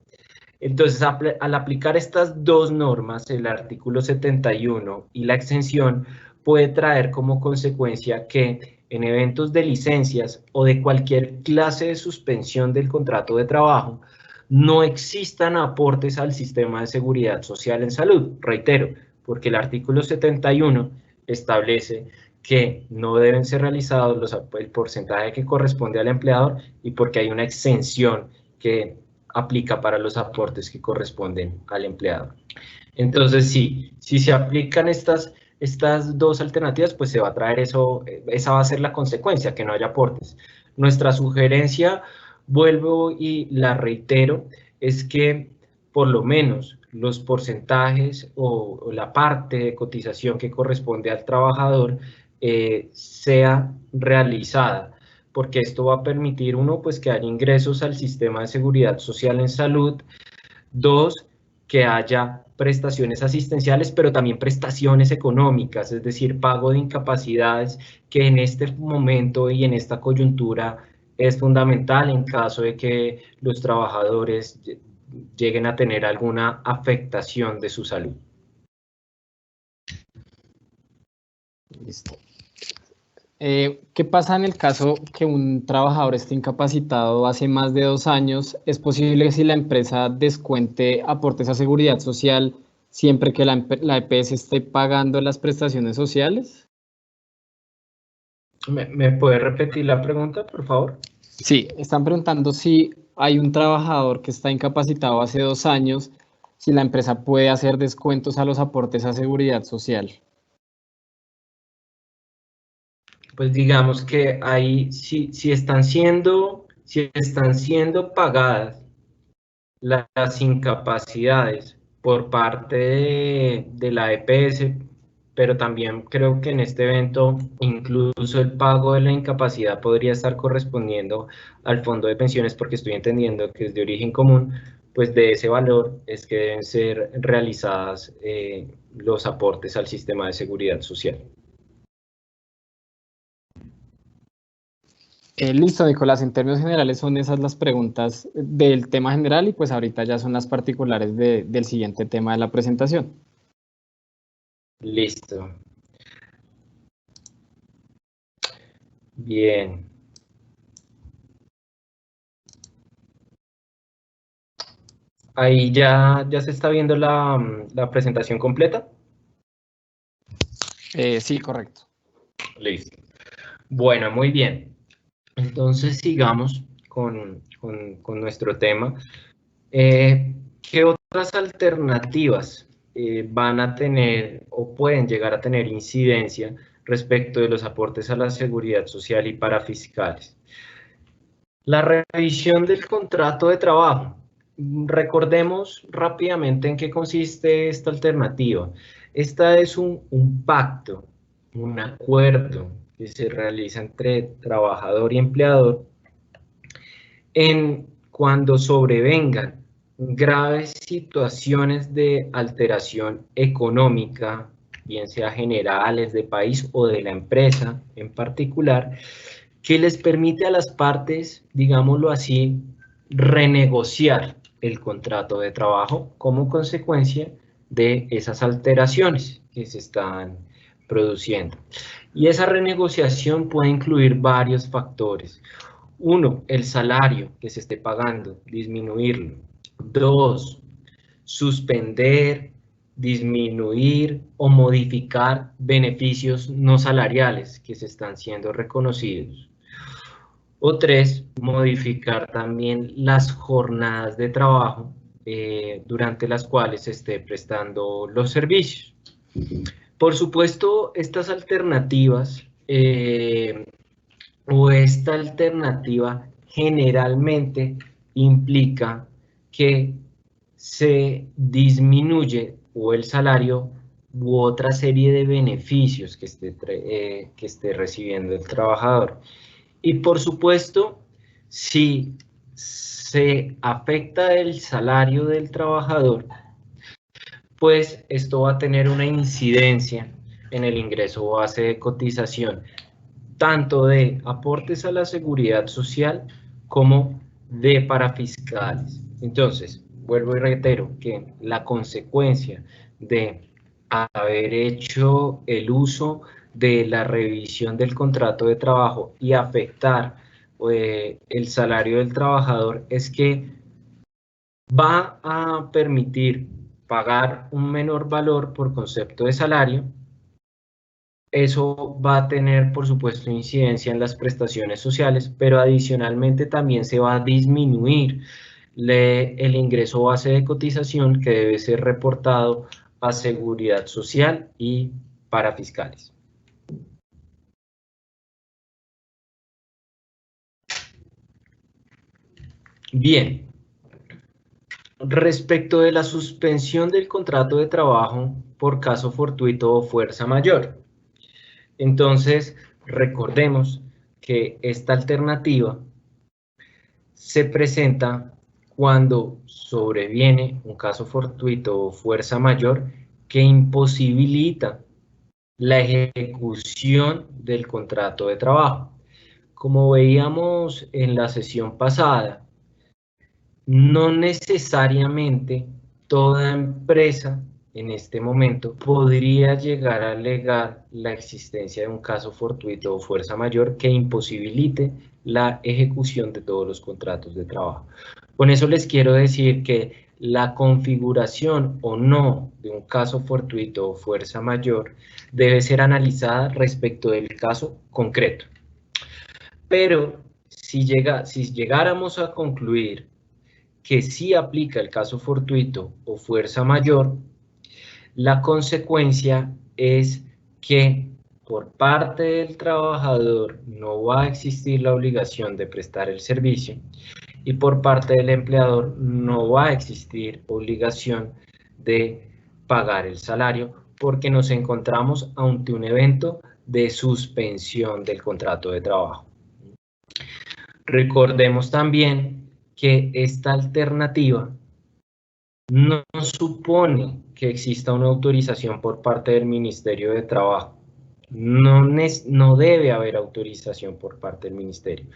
Entonces, al aplicar estas dos normas, el artículo 71 y la exención, puede traer como consecuencia que en eventos de licencias o de cualquier clase de suspensión del contrato de trabajo, no existan aportes al sistema de seguridad social en salud. Reitero, porque el artículo 71 establece que no deben ser realizados el porcentaje que corresponde al empleador y porque hay una exención que aplica para los aportes que corresponden al empleador. Entonces, sí, si se aplican estas dos alternativas, pues se va a traer eso, esa va a ser la consecuencia, que no haya aportes. Nuestra sugerencia, vuelvo y la reitero, es que por lo menos los porcentajes o la parte de cotización que corresponde al trabajador sea realizada, porque esto va a permitir, uno, pues que haya ingresos al sistema de seguridad social en salud, dos, que haya prestaciones asistenciales, pero también prestaciones económicas, es decir, pago de incapacidades, que en este momento y en esta coyuntura es fundamental en caso de que los trabajadores lleguen a tener alguna afectación de su salud. Listo. ¿Qué pasa en el caso que un trabajador esté incapacitado hace más de 2 años? ¿Es posible que si la empresa descuente aportes a seguridad social siempre que la EPS esté pagando las prestaciones sociales? ¿Me puede repetir la pregunta, por favor? Sí, están preguntando si hay un trabajador que está incapacitado hace 2 años, si la empresa puede hacer descuentos a los aportes a seguridad social. Pues digamos que ahí si están siendo pagadas las incapacidades por parte de la EPS, pero también creo que en este evento incluso el pago de la incapacidad podría estar correspondiendo al fondo de pensiones, porque estoy entendiendo que es de origen común, pues de ese valor es que deben ser realizadas los aportes al sistema de seguridad social. Listo, Nicolás, en términos generales son esas las preguntas del tema general y pues ahorita ya son las particulares del siguiente tema de la presentación. Listo. Bien. Ahí ya se está viendo la presentación completa. Sí, correcto. Listo. Bueno, muy bien. Entonces sigamos con nuestro tema. ¿Qué otras alternativas van a tener o pueden llegar a tener incidencia respecto de los aportes a la seguridad social y parafiscales? La revisión del contrato de trabajo. Recordemos rápidamente en qué consiste esta alternativa. Esta es un pacto, un acuerdo que se realiza entre trabajador y empleador en cuando sobrevengan graves situaciones de alteración económica, bien sea generales del país o de la empresa en particular, que les permite a las partes, digámoslo así, renegociar el contrato de trabajo como consecuencia de esas alteraciones que se están produciendo. Y esa renegociación puede incluir varios factores. Uno, el salario que se esté pagando, disminuirlo. Dos, suspender, disminuir o modificar beneficios no salariales que se están siendo reconocidos. O tres, modificar también las jornadas de trabajo durante las cuales se esté prestando los servicios. Por supuesto, estas alternativas o esta alternativa generalmente implica que se disminuye o el salario u otra serie de beneficios que esté recibiendo el trabajador. Y por supuesto, si se afecta el salario del trabajador, pues esto va a tener una incidencia en el ingreso base de cotización, tanto de aportes a la seguridad social como de parafiscales. Entonces, vuelvo y reitero que la consecuencia de haber hecho el uso de la revisión del contrato de trabajo y afectar el salario del trabajador es que va a permitir pagar un menor valor por concepto de salario. Eso va a tener, por supuesto, incidencia en las prestaciones sociales, pero adicionalmente también se va a disminuir el ingreso base de cotización que debe ser reportado a Seguridad Social y parafiscales. Bien, respecto de la suspensión del contrato de trabajo por caso fortuito o fuerza mayor. Entonces, recordemos que esta alternativa se presenta cuando sobreviene un caso fortuito o fuerza mayor que imposibilita la ejecución del contrato de trabajo. Como veíamos en la sesión pasada, no necesariamente toda empresa en este momento podría llegar a alegar la existencia de un caso fortuito o fuerza mayor que imposibilite la ejecución de todos los contratos de trabajo. Con eso les quiero decir que la configuración o no de un caso fortuito o fuerza mayor debe ser analizada respecto del caso concreto. Pero si llegáramos a concluir que sí aplica el caso fortuito o fuerza mayor, la consecuencia es que por parte del trabajador no va a existir la obligación de prestar el servicio y por parte del empleador no va a existir obligación de pagar el salario porque nos encontramos ante un evento de suspensión del contrato de trabajo. Recordemos también que esta alternativa no supone que exista una autorización por parte del Ministerio de Trabajo. No debe haber autorización por parte del Ministerio.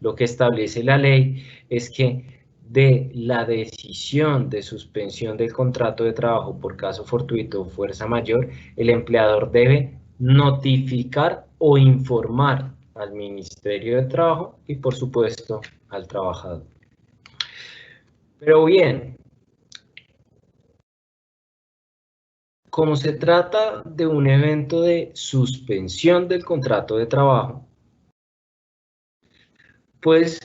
Lo que establece la ley es que de la decisión de suspensión del contrato de trabajo por caso fortuito o fuerza mayor, el empleador debe notificar o informar al Ministerio de Trabajo y, por supuesto, al trabajador. Pero bien, como se trata de un evento de suspensión del contrato de trabajo, pues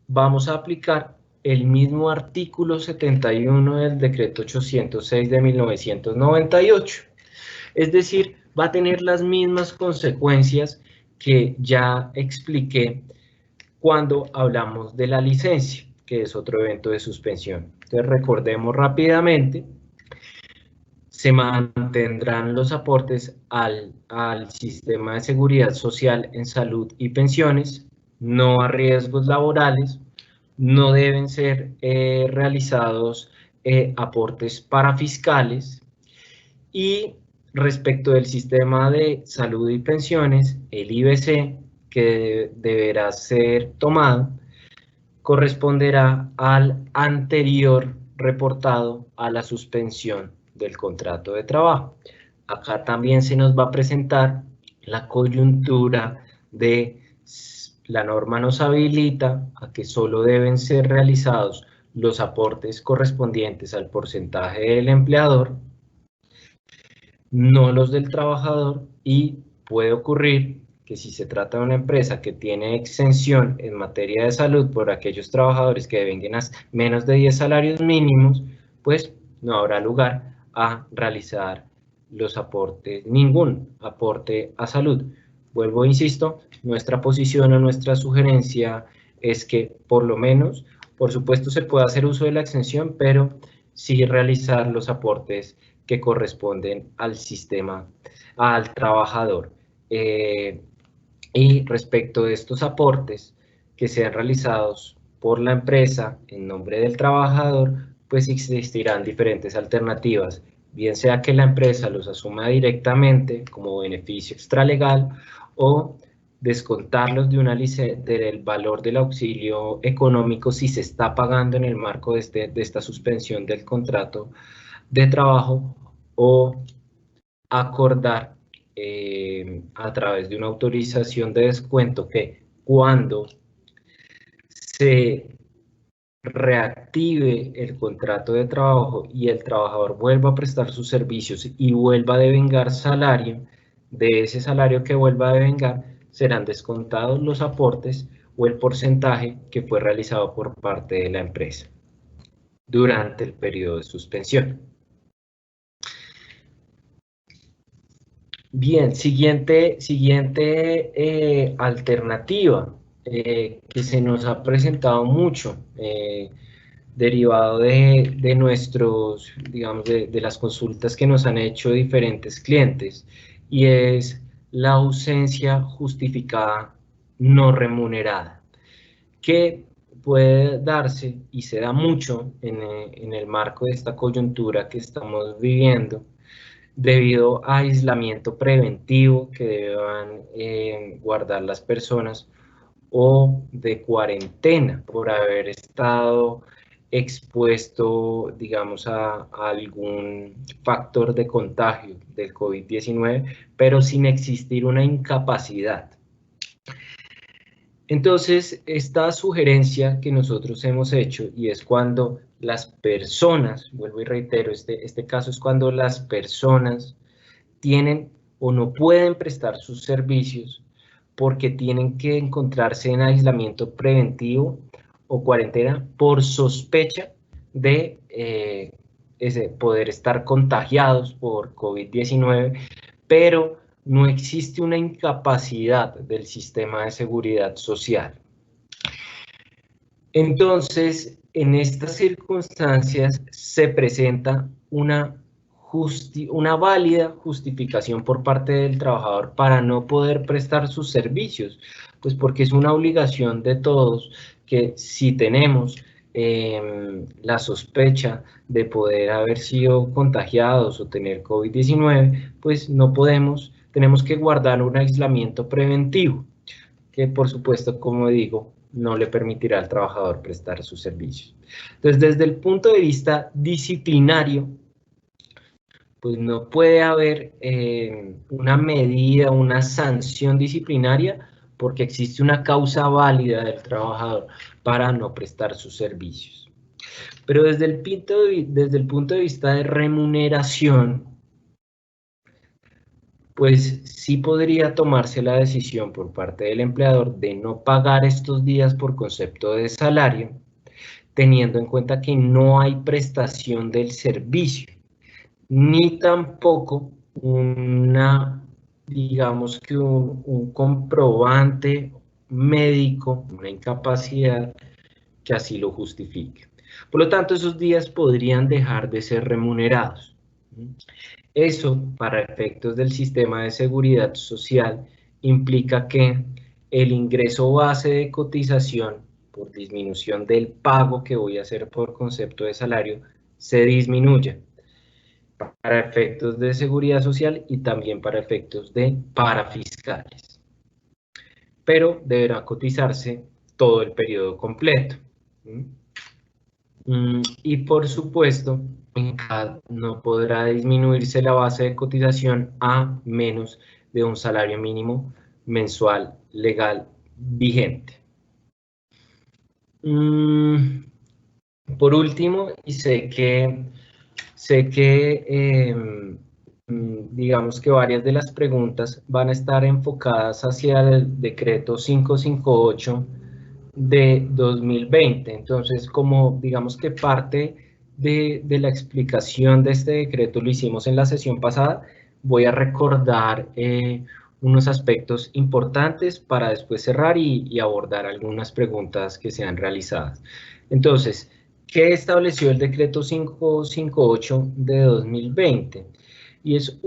vamos a aplicar el mismo artículo 71 del decreto 806 de 1998. Es decir, va a tener las mismas consecuencias que ya expliqué cuando hablamos de la licencia, que es otro evento de suspensión. Entonces recordemos rápidamente, se mantendrán los aportes al sistema de seguridad social en salud y pensiones, no a riesgos laborales, no deben ser realizados aportes parafiscales, y respecto del sistema de salud y pensiones, el IBC que deberá ser tomado corresponderá al anterior reportado a la suspensión del contrato de trabajo. Acá también se nos va a presentar la coyuntura de la norma nos habilita a que solo deben ser realizados los aportes correspondientes al porcentaje del empleador, no los del trabajador, y puede ocurrir que si se trata de una empresa que tiene exención en materia de salud por aquellos trabajadores que devengan menos de 10 salarios mínimos, pues no habrá lugar a realizar los aportes, ningún aporte a salud. Vuelvo, insisto, nuestra posición o nuestra sugerencia es que por lo menos, por supuesto se puede hacer uso de la exención, pero sí realizar los aportes que corresponden al sistema, al trabajador. Y respecto de estos aportes que sean realizados por la empresa en nombre del trabajador, pues existirán diferentes alternativas, bien sea que la empresa los asuma directamente como beneficio extralegal o descontarlos de del valor del auxilio económico si se está pagando en el marco de esta suspensión del contrato de trabajo, o acordar a través de una autorización de descuento que cuando se reactive el contrato de trabajo y el trabajador vuelva a prestar sus servicios y vuelva a devengar salario, de ese salario que vuelva a devengar serán descontados los aportes o el porcentaje que fue realizado por parte de la empresa durante el periodo de suspensión. Bien, siguiente alternativa que se nos ha presentado mucho, derivado de nuestros, digamos, de las consultas que nos han hecho diferentes clientes, y es la ausencia justificada no remunerada, que puede darse y se da mucho en el marco de esta coyuntura que estamos viviendo, debido a aislamiento preventivo que deban guardar las personas, o de cuarentena por haber estado expuesto, digamos, a algún factor de contagio del COVID-19, pero sin existir una incapacidad. Entonces, esta sugerencia que nosotros hemos hecho, y es cuando las personas, vuelvo y reitero, este caso es cuando las personas tienen o no pueden prestar sus servicios porque tienen que encontrarse en aislamiento preventivo o cuarentena por sospecha de poder estar contagiados por COVID-19, pero no existe una incapacidad del sistema de seguridad social. Entonces, en estas circunstancias se presenta una válida justificación por parte del trabajador para no poder prestar sus servicios, pues porque es una obligación de todos que si tenemos la sospecha de poder haber sido contagiados o tener COVID-19, pues no podemos, tenemos que guardar un aislamiento preventivo, que por supuesto, como digo, no le permitirá al trabajador prestar sus servicios. Entonces, desde el punto de vista disciplinario, pues no puede haber una medida, una sanción disciplinaria, porque existe una causa válida del trabajador para no prestar sus servicios. Pero desde el punto de vista de remuneración, pues sí podría tomarse la decisión por parte del empleador de no pagar estos días por concepto de salario, teniendo en cuenta que no hay prestación del servicio, ni tampoco digamos que un comprobante médico, una incapacidad que así lo justifique. Por lo tanto, esos días podrían dejar de ser remunerados. Eso, para efectos del sistema de seguridad social, implica que el ingreso base de cotización por disminución del pago que voy a hacer por concepto de salario se disminuya para efectos de seguridad social y también para efectos de parafiscales. Pero deberá cotizarse todo el periodo completo. Y por supuesto, en CAD no podrá disminuirse la base de cotización a menos de un salario mínimo mensual legal vigente. Por último, y sé que digamos que varias de las preguntas van a estar enfocadas hacia el decreto 558 de 2020. Entonces, como digamos que parte de la explicación de este decreto lo hicimos en la sesión pasada, voy a recordar unos aspectos importantes para después cerrar y abordar algunas preguntas que sean realizadas. Entonces, ¿qué estableció el decreto 558 de 2020? Y es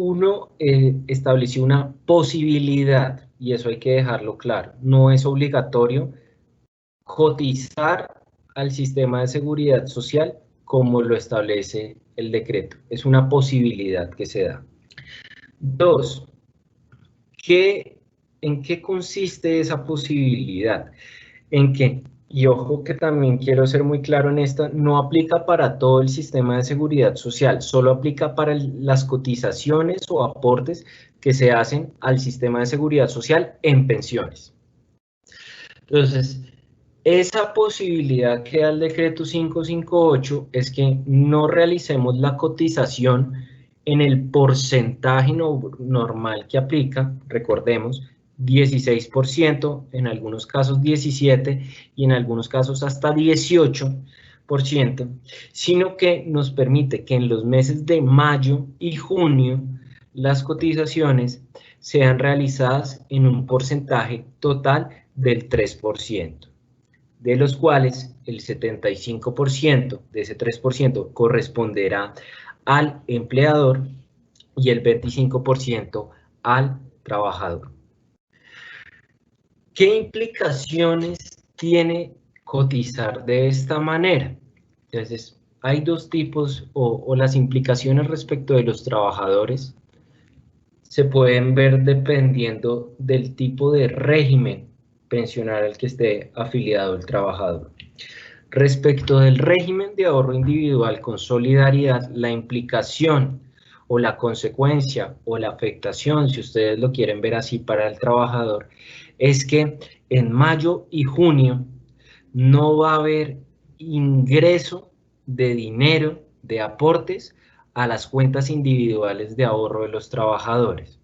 estableció una posibilidad, y eso hay que dejarlo claro, no es obligatorio cotizar al sistema de seguridad social como lo establece el decreto. Es una posibilidad que se da. 2. ¿En qué consiste esa posibilidad? En que, y ojo que también quiero ser muy claro en esto, no aplica para todo el sistema de seguridad social, solo aplica para las cotizaciones o aportes que se hacen al sistema de seguridad social en pensiones. Entonces, esa posibilidad que da el decreto 558 es que no realicemos la cotización en el porcentaje normal que aplica, recordemos, 16%, en algunos casos 17% y en algunos casos hasta 18%, sino que nos permite que en los meses de mayo y junio las cotizaciones sean realizadas en un porcentaje total del 3%. De los cuales el 75% de ese 3% corresponderá al empleador y el 25% al trabajador. ¿Qué implicaciones tiene cotizar de esta manera? Entonces, hay dos tipos o las implicaciones respecto de los trabajadores se pueden ver dependiendo del tipo de régimen pensional al que esté afiliado el trabajador. Respecto del régimen de ahorro individual con solidaridad, la implicación o la consecuencia o la afectación, si ustedes lo quieren ver así para el trabajador, es que en mayo y junio no va a haber ingreso de dinero, de aportes a las cuentas individuales de ahorro de los trabajadores.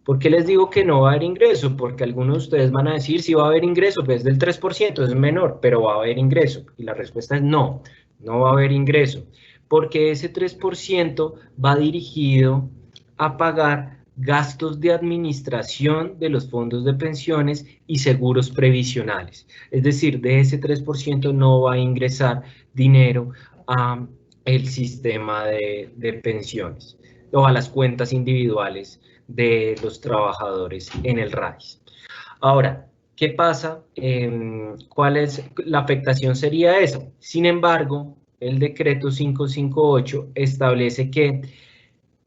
¿Por qué les digo que no va a haber ingreso? Porque algunos de ustedes van a decir, si va a haber ingreso, pues del 3%, es menor, pero va a haber ingreso. Y la respuesta es no, no va a haber ingreso. Porque ese 3% va dirigido a pagar gastos de administración de los fondos de pensiones y seguros previsionales. Es decir, de ese 3% no va a ingresar dinero a el sistema de pensiones o a las cuentas individuales de los trabajadores en el RAIS. Ahora, ¿qué pasa? ¿Cuál es la afectación? Sería eso. Sin embargo, el decreto 558 establece que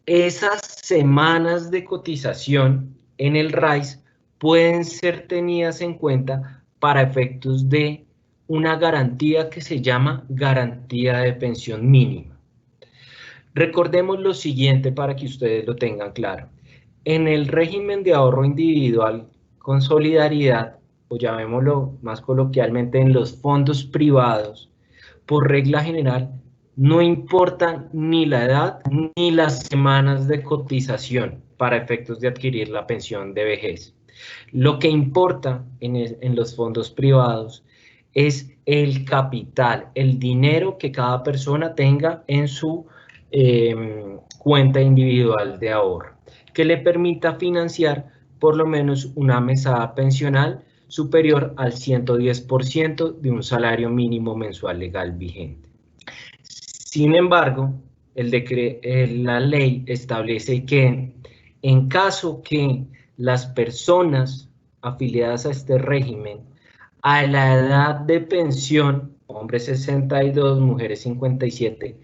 esas semanas de cotización en el RAIS pueden ser tenidas en cuenta para efectos de una garantía que se llama garantía de pensión mínima. Recordemos lo siguiente para que ustedes lo tengan claro. En el régimen de ahorro individual con solidaridad, o llamémoslo más coloquialmente en los fondos privados, por regla general, no importa ni la edad ni las semanas de cotización para efectos de adquirir la pensión de vejez. Lo que importa en los fondos privados es el capital, el dinero que cada persona tenga en su cuenta individual de ahorro, que le permita financiar por lo menos una mesada pensional superior al 110% de un salario mínimo mensual legal vigente. Sin embargo, la ley establece que en caso que las personas afiliadas a este régimen a la edad de pensión, hombres 62, mujeres 57,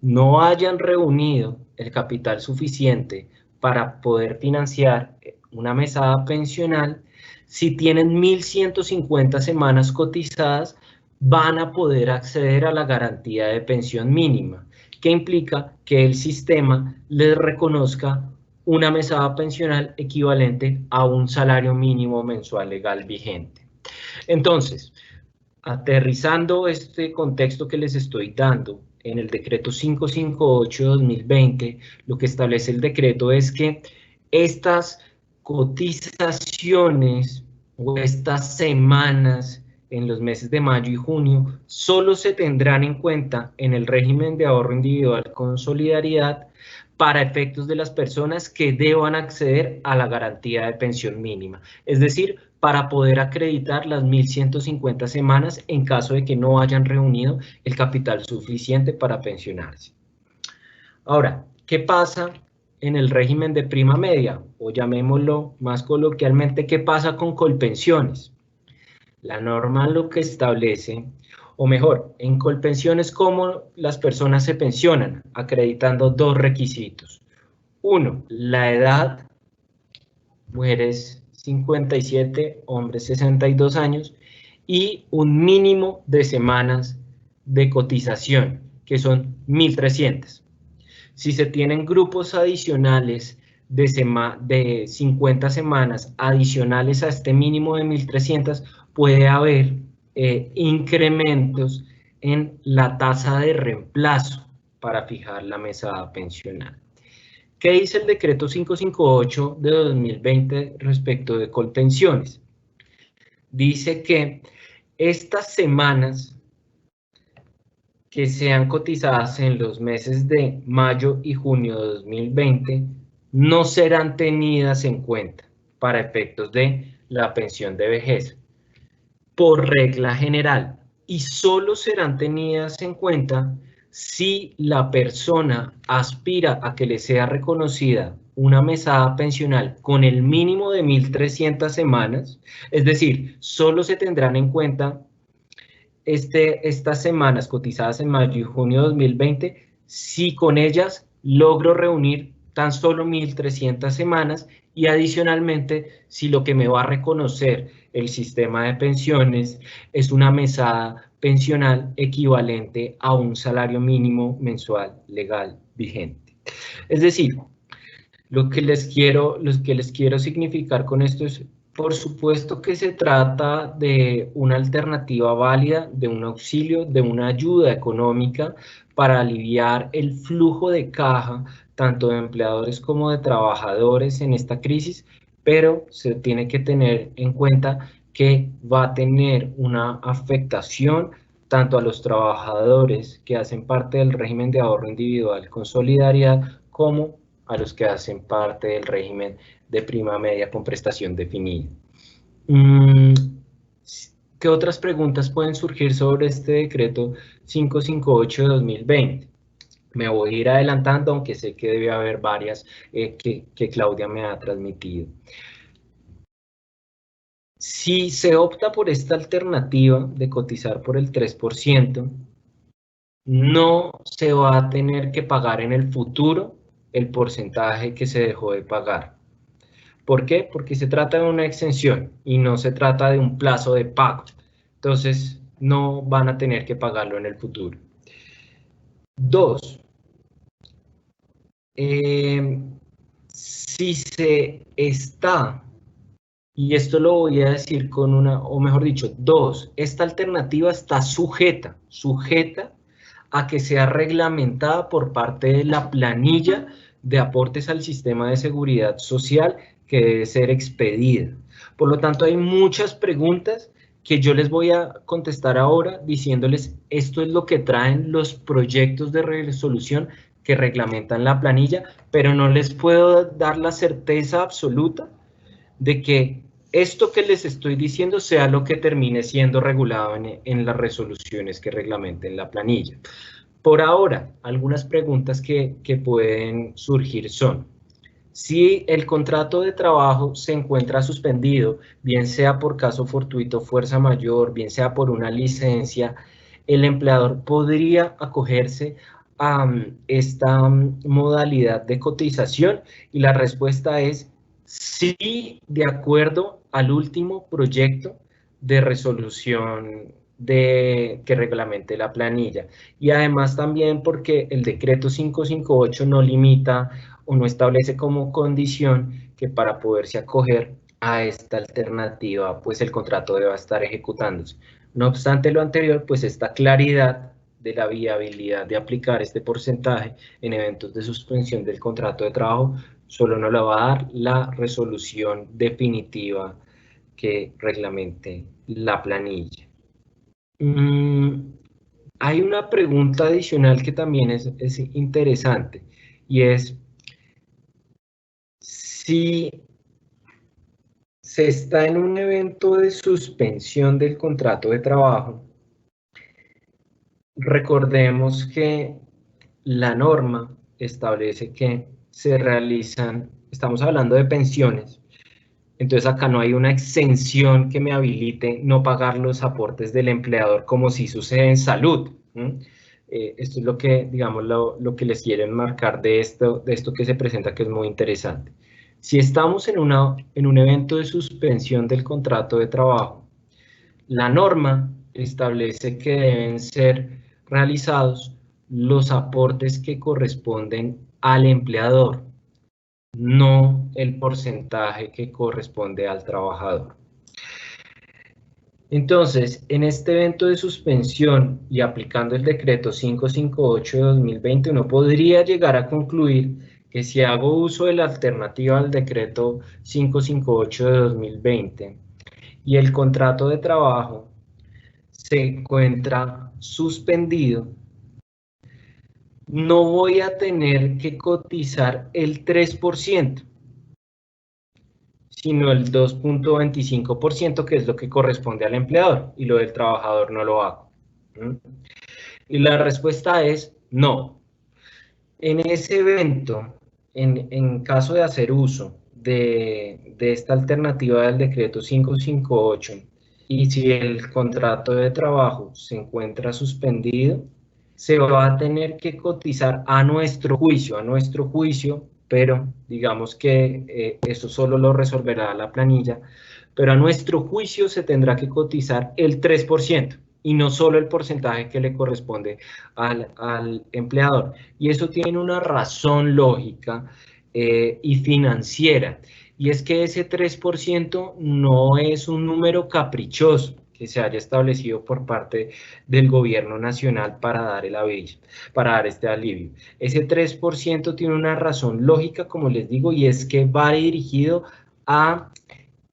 no hayan reunido el capital suficiente para poder financiar una mesada pensional, si tienen 1.150 semanas cotizadas, van a poder acceder a la garantía de pensión mínima, que implica que el sistema les reconozca una mesada pensional equivalente a un salario mínimo mensual legal vigente. Entonces, aterrizando este contexto que les estoy dando, en el decreto 558/2020, lo que establece el decreto es que estas cotizaciones o estas semanas en los meses de mayo y junio solo se tendrán en cuenta en el régimen de ahorro individual con solidaridad para efectos de las personas que deban acceder a la garantía de pensión mínima, es decir, para poder acreditar las 1.150 semanas en caso de que no hayan reunido el capital suficiente para pensionarse. Ahora, ¿qué pasa en el régimen de prima media? O llamémoslo más coloquialmente, ¿qué pasa con colpensiones? La norma lo que establece, o mejor, en colpensiones, ¿cómo las personas se pensionan? Acreditando dos requisitos. Uno, la edad, mujeres 57, hombres 62 años, y un mínimo de semanas de cotización, que son 1.300. Si se tienen grupos adicionales de 50 semanas adicionales a este mínimo de 1.300, puede haber incrementos en la tasa de reemplazo para fijar la mesada pensional. ¿Qué dice el decreto 558 de 2020 respecto de colpensiones? Dice que estas semanas que sean cotizadas en los meses de mayo y junio de 2020 no serán tenidas en cuenta para efectos de la pensión de vejez, por regla general, y solo serán tenidas en cuenta si la persona aspira a que le sea reconocida una mesada pensional con el mínimo de 1.300 semanas, es decir, solo se tendrán en cuenta estas semanas cotizadas en mayo y junio de 2020 si con ellas logro reunir tan solo 1.300 semanas y adicionalmente si lo que me va a reconocer el sistema de pensiones es una mesada pensional equivalente a un salario mínimo mensual legal vigente. Es decir, lo que les quiero significar con esto es, por supuesto que se trata de una alternativa válida, de un auxilio, de una ayuda económica para aliviar el flujo de caja tanto de empleadores como de trabajadores en esta crisis, pero se tiene que tener en cuenta que va a tener una afectación tanto a los trabajadores que hacen parte del régimen de ahorro individual con solidaridad como a los que hacen parte del régimen de prima media con prestación definida. ¿Qué otras preguntas pueden surgir sobre este decreto 558 de 2020? Me voy a ir adelantando, aunque sé que debe haber varias que Claudia me ha transmitido. Si se opta por esta alternativa de cotizar por el 3%, no se va a tener que pagar en el futuro el porcentaje que se dejó de pagar. ¿Por qué? Porque se trata de una exención y no se trata de un plazo de pago. Entonces, no van a tener que pagarlo en el futuro. 2. Si se está, y esto lo voy a decir con una, o mejor dicho, 2, esta alternativa está sujeta a que sea reglamentada por parte de la planilla de aportes al sistema de seguridad social que debe ser expedida. Por lo tanto, hay muchas preguntas que yo les voy a contestar ahora diciéndoles esto es lo que traen los proyectos de resolución que reglamentan la planilla, pero no les puedo dar la certeza absoluta de que esto que les estoy diciendo sea lo que termine siendo regulado en las resoluciones que reglamenten la planilla. Por ahora, algunas preguntas que pueden surgir son: si el contrato de trabajo se encuentra suspendido, bien sea por caso fortuito, fuerza mayor, bien sea por una licencia, el empleador podría acogerse a esta modalidad de cotización, y la respuesta es sí, de acuerdo al último proyecto de resolución que reglamente la planilla. Y además también porque el decreto 558 no limita o no establece como condición que para poderse acoger a esta alternativa, pues el contrato deba estar ejecutándose. No obstante lo anterior, pues esta claridad de la viabilidad de aplicar este porcentaje en eventos de suspensión del contrato de trabajo solo nos la va a dar la resolución definitiva que reglamente la planilla. Hay una pregunta adicional que también es interesante, y es: si se está en un evento de suspensión del contrato de trabajo, recordemos que la norma establece que se realizan, estamos hablando de pensiones, entonces acá no hay una exención que me habilite no pagar los aportes del empleador como si sucede en salud. Esto es lo que, digamos, lo que les quieren marcar de esto que se presenta, que es muy interesante. Si estamos en un evento de suspensión del contrato de trabajo, la norma establece que deben ser realizados los aportes que corresponden al empleador, no el porcentaje que corresponde al trabajador. Entonces, en este evento de suspensión y aplicando el decreto 558 de 2020, uno podría llegar a concluir que si hago uso de la alternativa al decreto 558 de 2020 y el contrato de trabajo se encuentra suspendido, no voy a tener que cotizar el 3%, sino el 2.25%, que es lo que corresponde al empleador, y lo del trabajador no lo hago. Y la respuesta es no. En ese evento, en caso de hacer uso de esta alternativa del decreto 558, y si el contrato de trabajo se encuentra suspendido, se va a tener que cotizar a nuestro juicio, pero digamos que eso solo lo resolverá la planilla, pero a nuestro juicio se tendrá que cotizar el 3% y no solo el porcentaje que le corresponde al empleador. Y eso tiene una razón lógica y financiera, y es que ese 3% no es un número caprichoso que se haya establecido por parte del gobierno nacional para dar este alivio. Ese 3% tiene una razón lógica, como les digo, y es que va dirigido a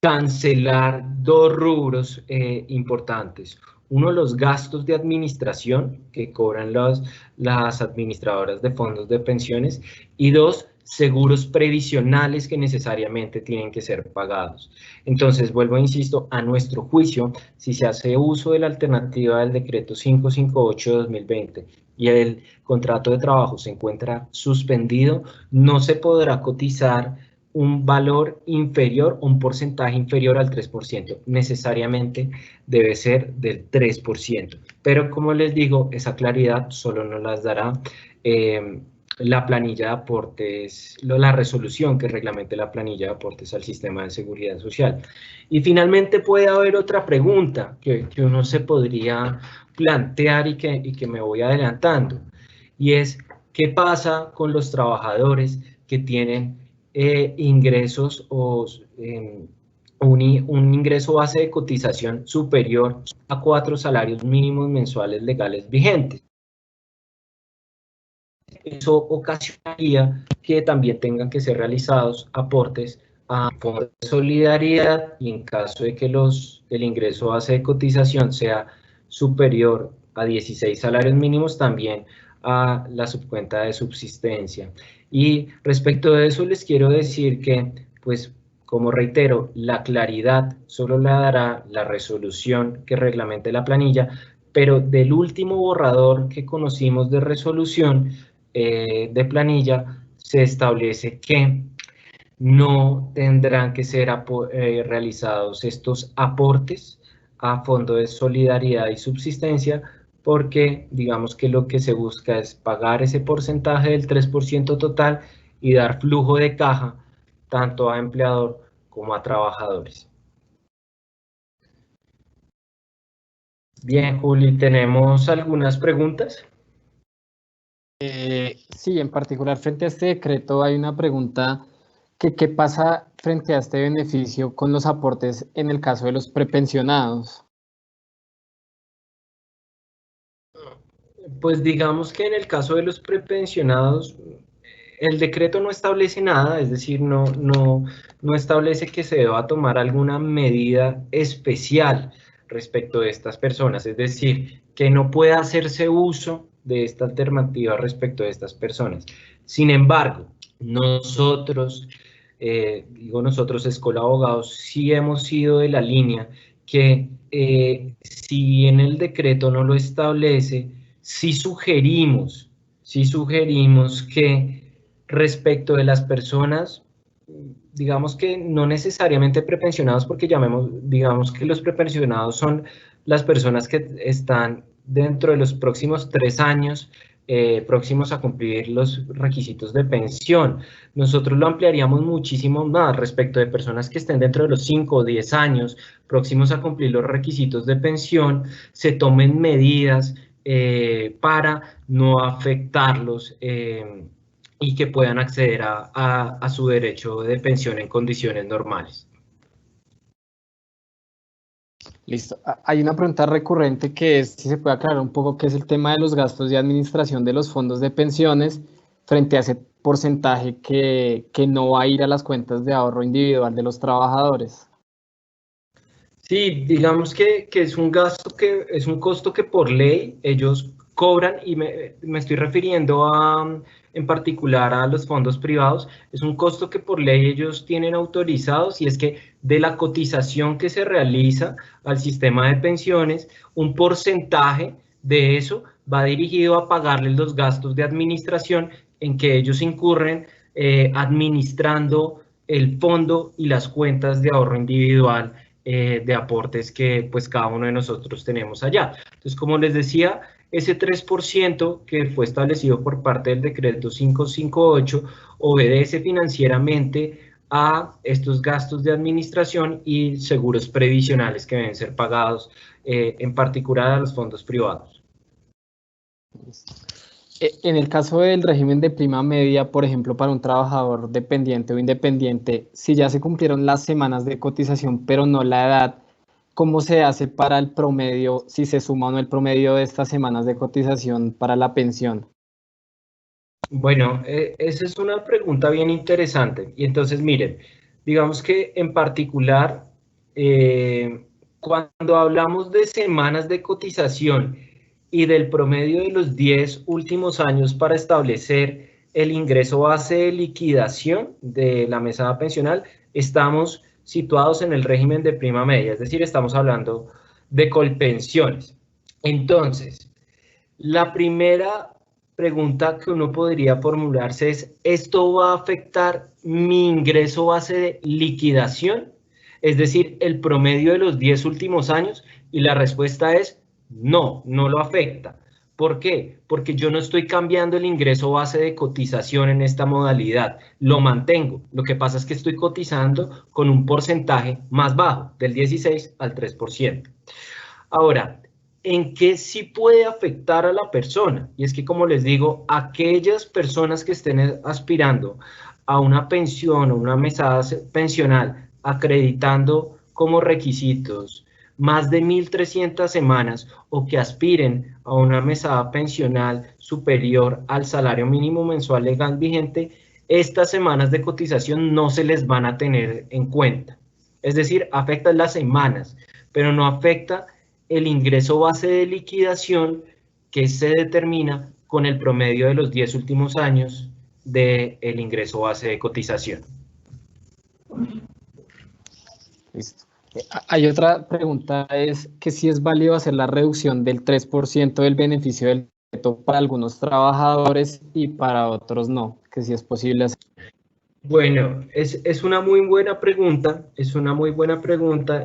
cancelar dos rubros importantes. Uno, los gastos de administración que cobran las administradoras de fondos de pensiones, y dos, seguros previsionales que necesariamente tienen que ser pagados. Entonces, vuelvo, insisto, a nuestro juicio, si se hace uso de la alternativa del decreto 558 de 2020 y el contrato de trabajo se encuentra suspendido, no se podrá cotizar un valor inferior, un porcentaje inferior al 3%. Necesariamente debe ser del 3%. Pero como les digo, esa claridad solo nos las dará la planilla de aportes, la resolución que reglamente la planilla de aportes al sistema de seguridad social. Y finalmente puede haber otra pregunta que uno se podría plantear y que me voy adelantando, y es: ¿qué pasa con los trabajadores que tienen ingresos o un ingreso base de cotización superior a 4 salarios mínimos mensuales legales vigentes? eso ocasionaría que también tengan que ser realizados aportes a fondos de solidaridad, y en caso de que el ingreso base de cotización sea superior a 16 salarios mínimos, también a la subcuenta de subsistencia. Y respecto de eso les quiero decir que, pues, como reitero, la claridad solo la dará la resolución que reglamente la planilla, pero del último borrador que conocimos de resolución de planilla, se establece que no tendrán que ser realizados estos aportes a Fondo de Solidaridad y Subsistencia, porque digamos que lo que se busca es pagar ese porcentaje del 3% total y dar flujo de caja tanto a empleador como a trabajadores. Bien, Juli, ¿tenemos algunas preguntas? Sí, en particular frente a este decreto hay una pregunta que ¿qué pasa frente a este beneficio con los aportes en el caso de los prepensionados? Pues digamos que en el caso de los prepensionados, el decreto no establece nada, es decir, no establece que se deba tomar alguna medida especial respecto de estas personas, es decir, que no pueda hacerse uso de esta alternativa respecto de estas personas. Sin embargo, nosotros, Escola Abogados, sí hemos sido de la línea que si bien el decreto no lo establece, sí sugerimos que respecto de las personas, digamos que no necesariamente prepensionados, porque digamos que los prepensionados son las personas que están dentro de los próximos 3 años próximos a cumplir los requisitos de pensión. Nosotros lo ampliaríamos muchísimo más respecto de personas que estén dentro de los 5 o 10 años próximos a cumplir los requisitos de pensión, se tomen medidas para no afectarlos y que puedan acceder a su derecho de pensión en condiciones normales. Listo. Hay una pregunta recurrente que es si se puede aclarar un poco qué es el tema de los gastos de administración de los fondos de pensiones frente a ese porcentaje que no va a ir a las cuentas de ahorro individual de los trabajadores. Sí, digamos que es un gasto es un costo que por ley ellos cobran, y me estoy refiriendo en particular a los fondos privados. Es un costo que por ley ellos tienen autorizados, y es que de la cotización que se realiza al sistema de pensiones, un porcentaje de eso va dirigido a pagarles los gastos de administración en que ellos incurren administrando el fondo y las cuentas de ahorro individual de aportes que pues cada uno de nosotros tenemos allá. Entonces, como les decía, ese 3% que fue establecido por parte del decreto 558 obedece financieramente a estos gastos de administración y seguros previsionales que deben ser pagados en particular a los fondos privados. En el caso del régimen de prima media, por ejemplo, para un trabajador dependiente o independiente, si ya se cumplieron las semanas de cotización, pero no la edad, ¿cómo se hace para el promedio, si se suma o no el promedio de estas semanas de cotización para la pensión? Bueno, esa es una pregunta bien interesante. Y entonces, miren, digamos que en particular, cuando hablamos de semanas de cotización y del promedio de los 10 últimos años para establecer el ingreso base de liquidación de la mesada pensional, estamos situados en el régimen de prima media, es decir, estamos hablando de colpensiones. Entonces, la primera pregunta que uno podría formularse es, ¿esto va a afectar mi ingreso base de liquidación? Es decir, el promedio de los 10 últimos años, y la respuesta es no, no lo afecta. ¿Por qué? Porque yo no estoy cambiando el ingreso base de cotización en esta modalidad, lo mantengo. Lo que pasa es que estoy cotizando con un porcentaje más bajo, del 16 al 3%. Ahora, ¿en qué sí puede afectar a la persona? Y es que, como les digo, aquellas personas que estén aspirando a una pensión o una mesada pensional acreditando como requisitos más de 1.300 semanas o que aspiren a una mesada pensional superior al salario mínimo mensual legal vigente, estas semanas de cotización no se les van a tener en cuenta. Es decir, afecta las semanas, pero no afecta el ingreso base de liquidación que se determina con el promedio de los 10 últimos años del ingreso base de cotización. Listo. Hay otra pregunta, es que si es válido hacer la reducción del 3% del beneficio del decreto para algunos trabajadores y para otros no, que si es posible hacer. Bueno, es una muy buena pregunta,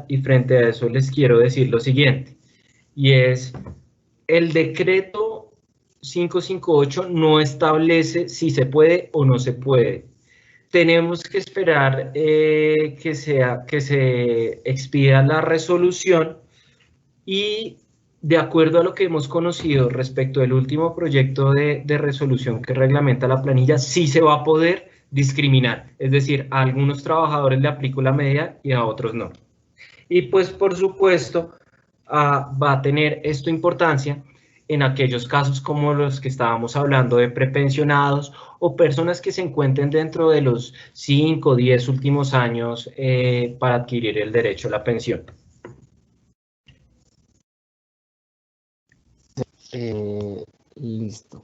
y frente a eso les quiero decir lo siguiente, y es, el decreto 558 no establece si se puede o no se puede. Tenemos que esperar que se expida la resolución y de acuerdo a lo que hemos conocido respecto del último proyecto de resolución que reglamenta la planilla, sí se va a poder discriminar, es decir, a algunos trabajadores le aplico la medida y a otros no. Y pues por supuesto va a tener esto importancia en aquellos casos como los que estábamos hablando de prepensionados o personas que se encuentren dentro de los 5 o 10 últimos años para adquirir el derecho a la pensión. Listo.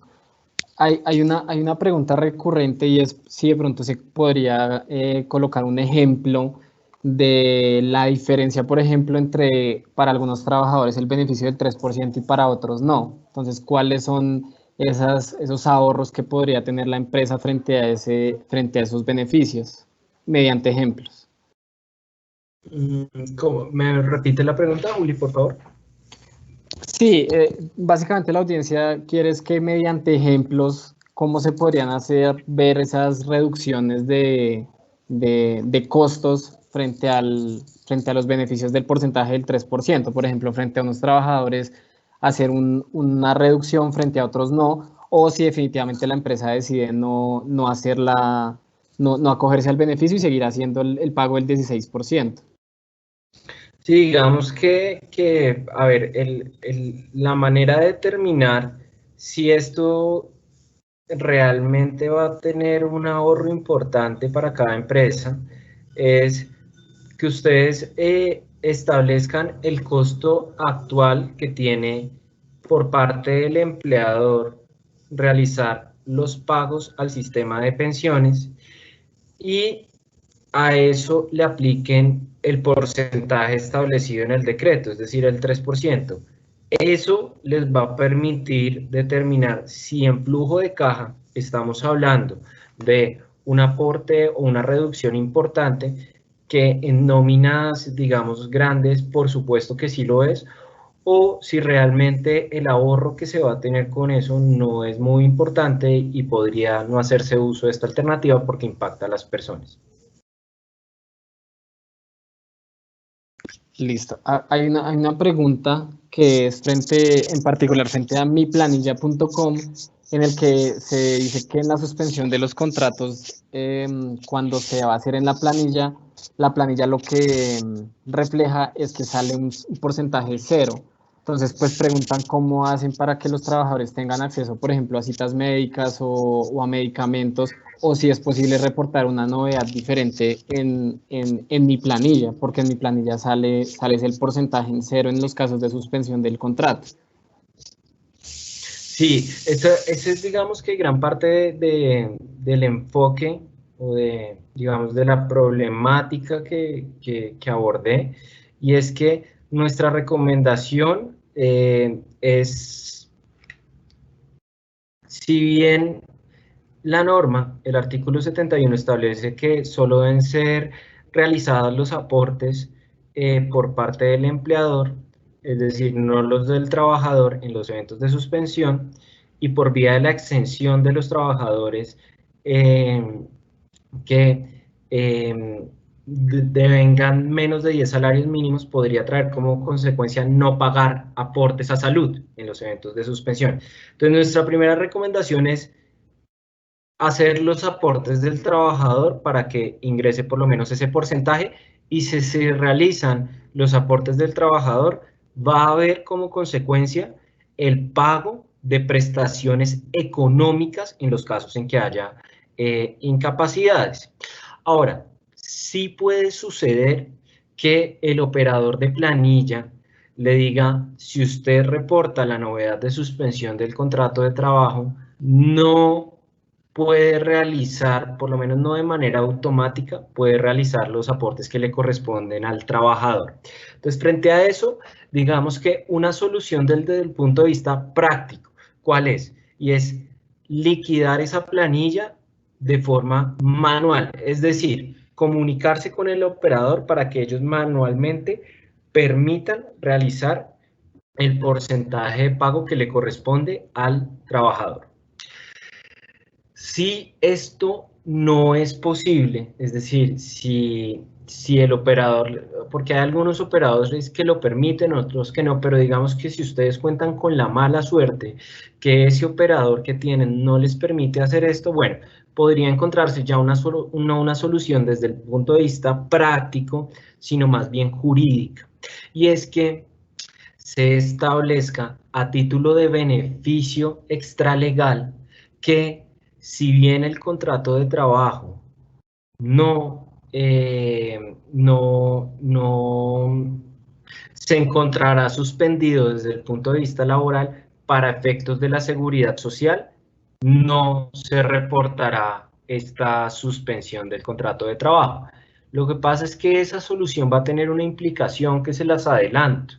Hay una pregunta recurrente y es si de pronto se podría colocar un ejemplo de la diferencia, por ejemplo, entre para algunos trabajadores el beneficio del 3% y para otros no. Entonces, ¿cuáles son esos ahorros que podría tener la empresa frente a esos beneficios mediante ejemplos? ¿Cómo? ¿Me repite la pregunta, Juli, por favor? Sí, básicamente la audiencia quiere es que mediante ejemplos, ¿cómo se podrían hacer ver esas reducciones de costos frente a los beneficios del porcentaje del 3%? Por ejemplo, frente a unos trabajadores, hacer una reducción, frente a otros no, o si definitivamente la empresa decide no acogerse al beneficio y seguir haciendo el pago del 16%. Sí, digamos que a ver, la manera de determinar si esto realmente va a tener un ahorro importante para cada empresa es que ustedes establezcan el costo actual que tiene por parte del empleador realizar los pagos al sistema de pensiones y a eso le apliquen el porcentaje establecido en el decreto, es decir, el 3%. Eso les va a permitir determinar si en flujo de caja estamos hablando de un aporte o una reducción importante, que en nóminas, digamos, grandes, por supuesto que sí lo es, o si realmente el ahorro que se va a tener con eso no es muy importante y podría no hacerse uso de esta alternativa porque impacta a las personas. Listo. Hay una pregunta que es en particular frente a miplanilla.com, en el que se dice que en la suspensión de los contratos, cuando se va a hacer en la planilla lo que refleja es que sale un porcentaje cero. Entonces, pues preguntan cómo hacen para que los trabajadores tengan acceso, por ejemplo, a citas médicas o a medicamentos, o si es posible reportar una novedad diferente en mi planilla, porque en mi planilla sale el porcentaje en cero en los casos de suspensión del contrato. Sí, ese es, digamos, que gran parte del enfoque o digamos, de la problemática que abordé, y es que nuestra recomendación es, si bien la norma, el artículo 71 establece que solo deben ser realizados los aportes por parte del empleador, es decir, no los del trabajador en los eventos de suspensión, y por vía de la exención de los trabajadores que devengan menos de 10 salarios mínimos, podría traer como consecuencia no pagar aportes a salud en los eventos de suspensión. Entonces, nuestra primera recomendación es hacer los aportes del trabajador para que ingrese por lo menos ese porcentaje y si se realizan los aportes del trabajador, va a haber como consecuencia el pago de prestaciones económicas en los casos en que haya incapacidades. Ahora, sí puede suceder que el operador de planilla le diga, si usted reporta la novedad de suspensión del contrato de trabajo, no puede realizar, por lo menos no de manera automática, puede realizar los aportes que le corresponden al trabajador. Entonces, frente a eso, digamos que una solución desde el punto de vista práctico, ¿cuál es? Y es liquidar esa planilla de forma manual, es decir, comunicarse con el operador para que ellos manualmente permitan realizar el porcentaje de pago que le corresponde al trabajador. Si esto no es posible, es decir, si el operador, porque hay algunos operadores que lo permiten, otros que no, pero digamos que si ustedes cuentan con la mala suerte que ese operador que tienen no les permite hacer esto, bueno, podría encontrarse ya una solución desde el punto de vista práctico, sino más bien jurídica. Y es que se establezca a título de beneficio extralegal que si bien el contrato de trabajo no se encontrará suspendido desde el punto de vista laboral, para efectos de la seguridad social, no se reportará esta suspensión del contrato de trabajo. Lo que pasa es que esa solución va a tener una implicación que se las adelanto,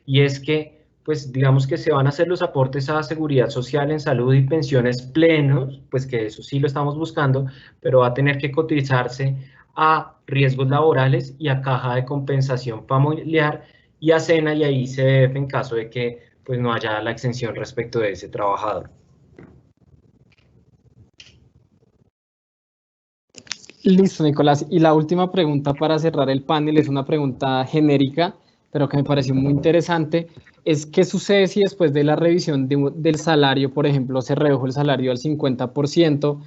y es que, pues digamos que se van a hacer los aportes a seguridad social en salud y pensiones plenos, pues que eso sí lo estamos buscando, pero va a tener que cotizarse a riesgos laborales y a caja de compensación familiar y a SENA y a ICF en caso de que pues no haya la exención respecto de ese trabajador. Listo, Nicolás. Y la última pregunta para cerrar el panel es una pregunta genérica, pero que me pareció muy interesante, es qué sucede si después de la revisión del salario, por ejemplo, se redujo el salario al 50%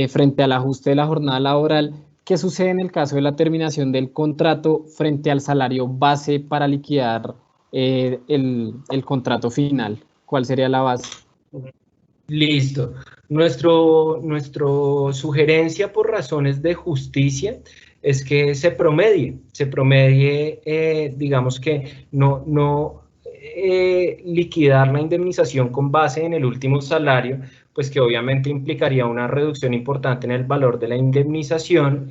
frente al ajuste de la jornada laboral. ¿Qué sucede en el caso de la terminación del contrato frente al salario base para liquidar el contrato final? ¿Cuál sería la base? Listo. Nuestro sugerencia por razones de justicia es que se promedie, digamos que no liquidar la indemnización con base en el último salario, pues que obviamente implicaría una reducción importante en el valor de la indemnización,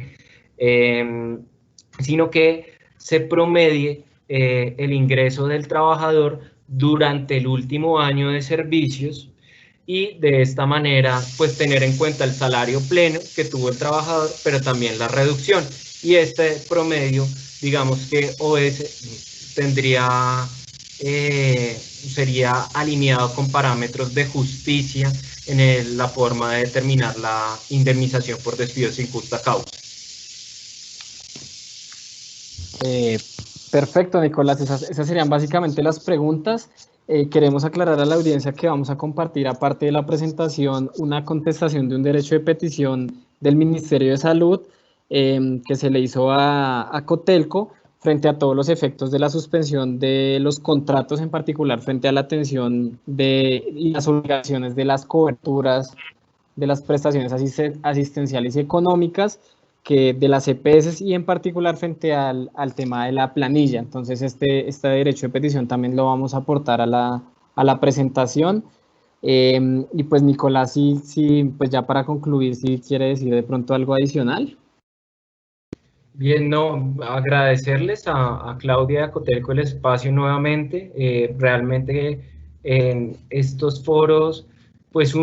sino que se promedie el ingreso del trabajador durante el último año de servicios, y de esta manera pues tener en cuenta el salario pleno que tuvo el trabajador, pero también la reducción, y este promedio digamos que sería alineado con parámetros de justicia en la forma de determinar la indemnización por despido sin justa causa. Perfecto, Nicolás, esas serían básicamente las preguntas. Queremos aclarar a la audiencia que vamos a compartir, aparte de la presentación, una contestación de un derecho de petición del Ministerio de Salud que se le hizo a Cotelco frente a todos los efectos de la suspensión de los contratos, en particular frente a la atención y las obligaciones de las coberturas de las prestaciones asistenciales y económicas, que de las EPS, y en particular frente al tema de la planilla. Entonces este derecho de petición también lo vamos a aportar a la presentación. Y pues Nicolás, sí, pues ya para concluir, si quiere decir de pronto algo adicional. Bien, no, agradecerles a Claudia y a Cotelco el espacio nuevamente. Realmente en estos foros pues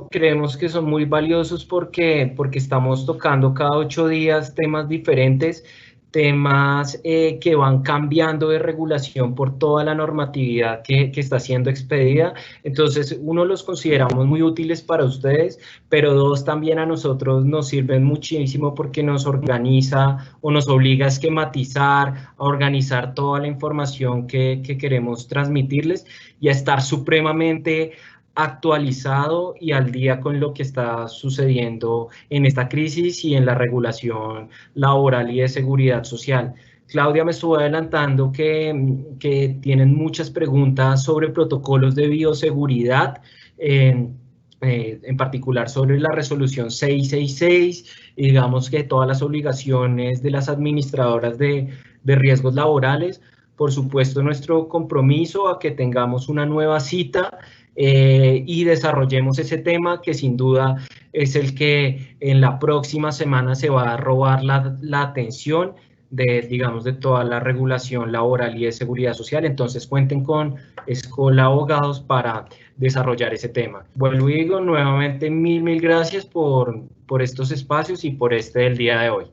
creemos que son muy valiosos porque estamos tocando cada 8 días temas diferentes, temas que van cambiando de regulación por toda la normatividad que está siendo expedida. Entonces, uno, los consideramos muy útiles para ustedes, pero dos, también a nosotros nos sirven muchísimo porque nos organiza o nos obliga a esquematizar, a organizar toda la información que queremos transmitirles y a estar supremamente actualizado y al día con lo que está sucediendo en esta crisis y en la regulación laboral y de seguridad social. Claudia me estuvo adelantando que tienen muchas preguntas sobre protocolos de bioseguridad, en particular sobre la resolución 666, y digamos que todas las obligaciones de las administradoras de riesgos laborales. Por supuesto, nuestro compromiso a que tengamos una nueva cita y desarrollemos ese tema, que sin duda es el que en la próxima semana se va a robar la atención de, digamos, de toda la regulación laboral y de seguridad social. Entonces cuenten con Escola Abogados para desarrollar ese tema. Vuelvo y digo nuevamente mil gracias por estos espacios y por este del día de hoy.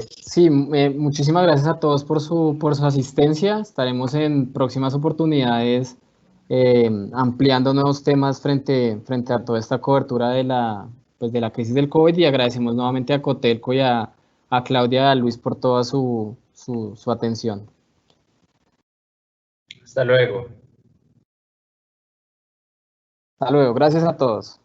Sí, muchísimas gracias a todos por su asistencia. Estaremos en próximas oportunidades ampliando nuevos temas frente a toda esta cobertura de la crisis del COVID, y agradecemos nuevamente a Cotelco y a Claudia y a Luis por toda su atención. Hasta luego. Hasta luego. Gracias a todos.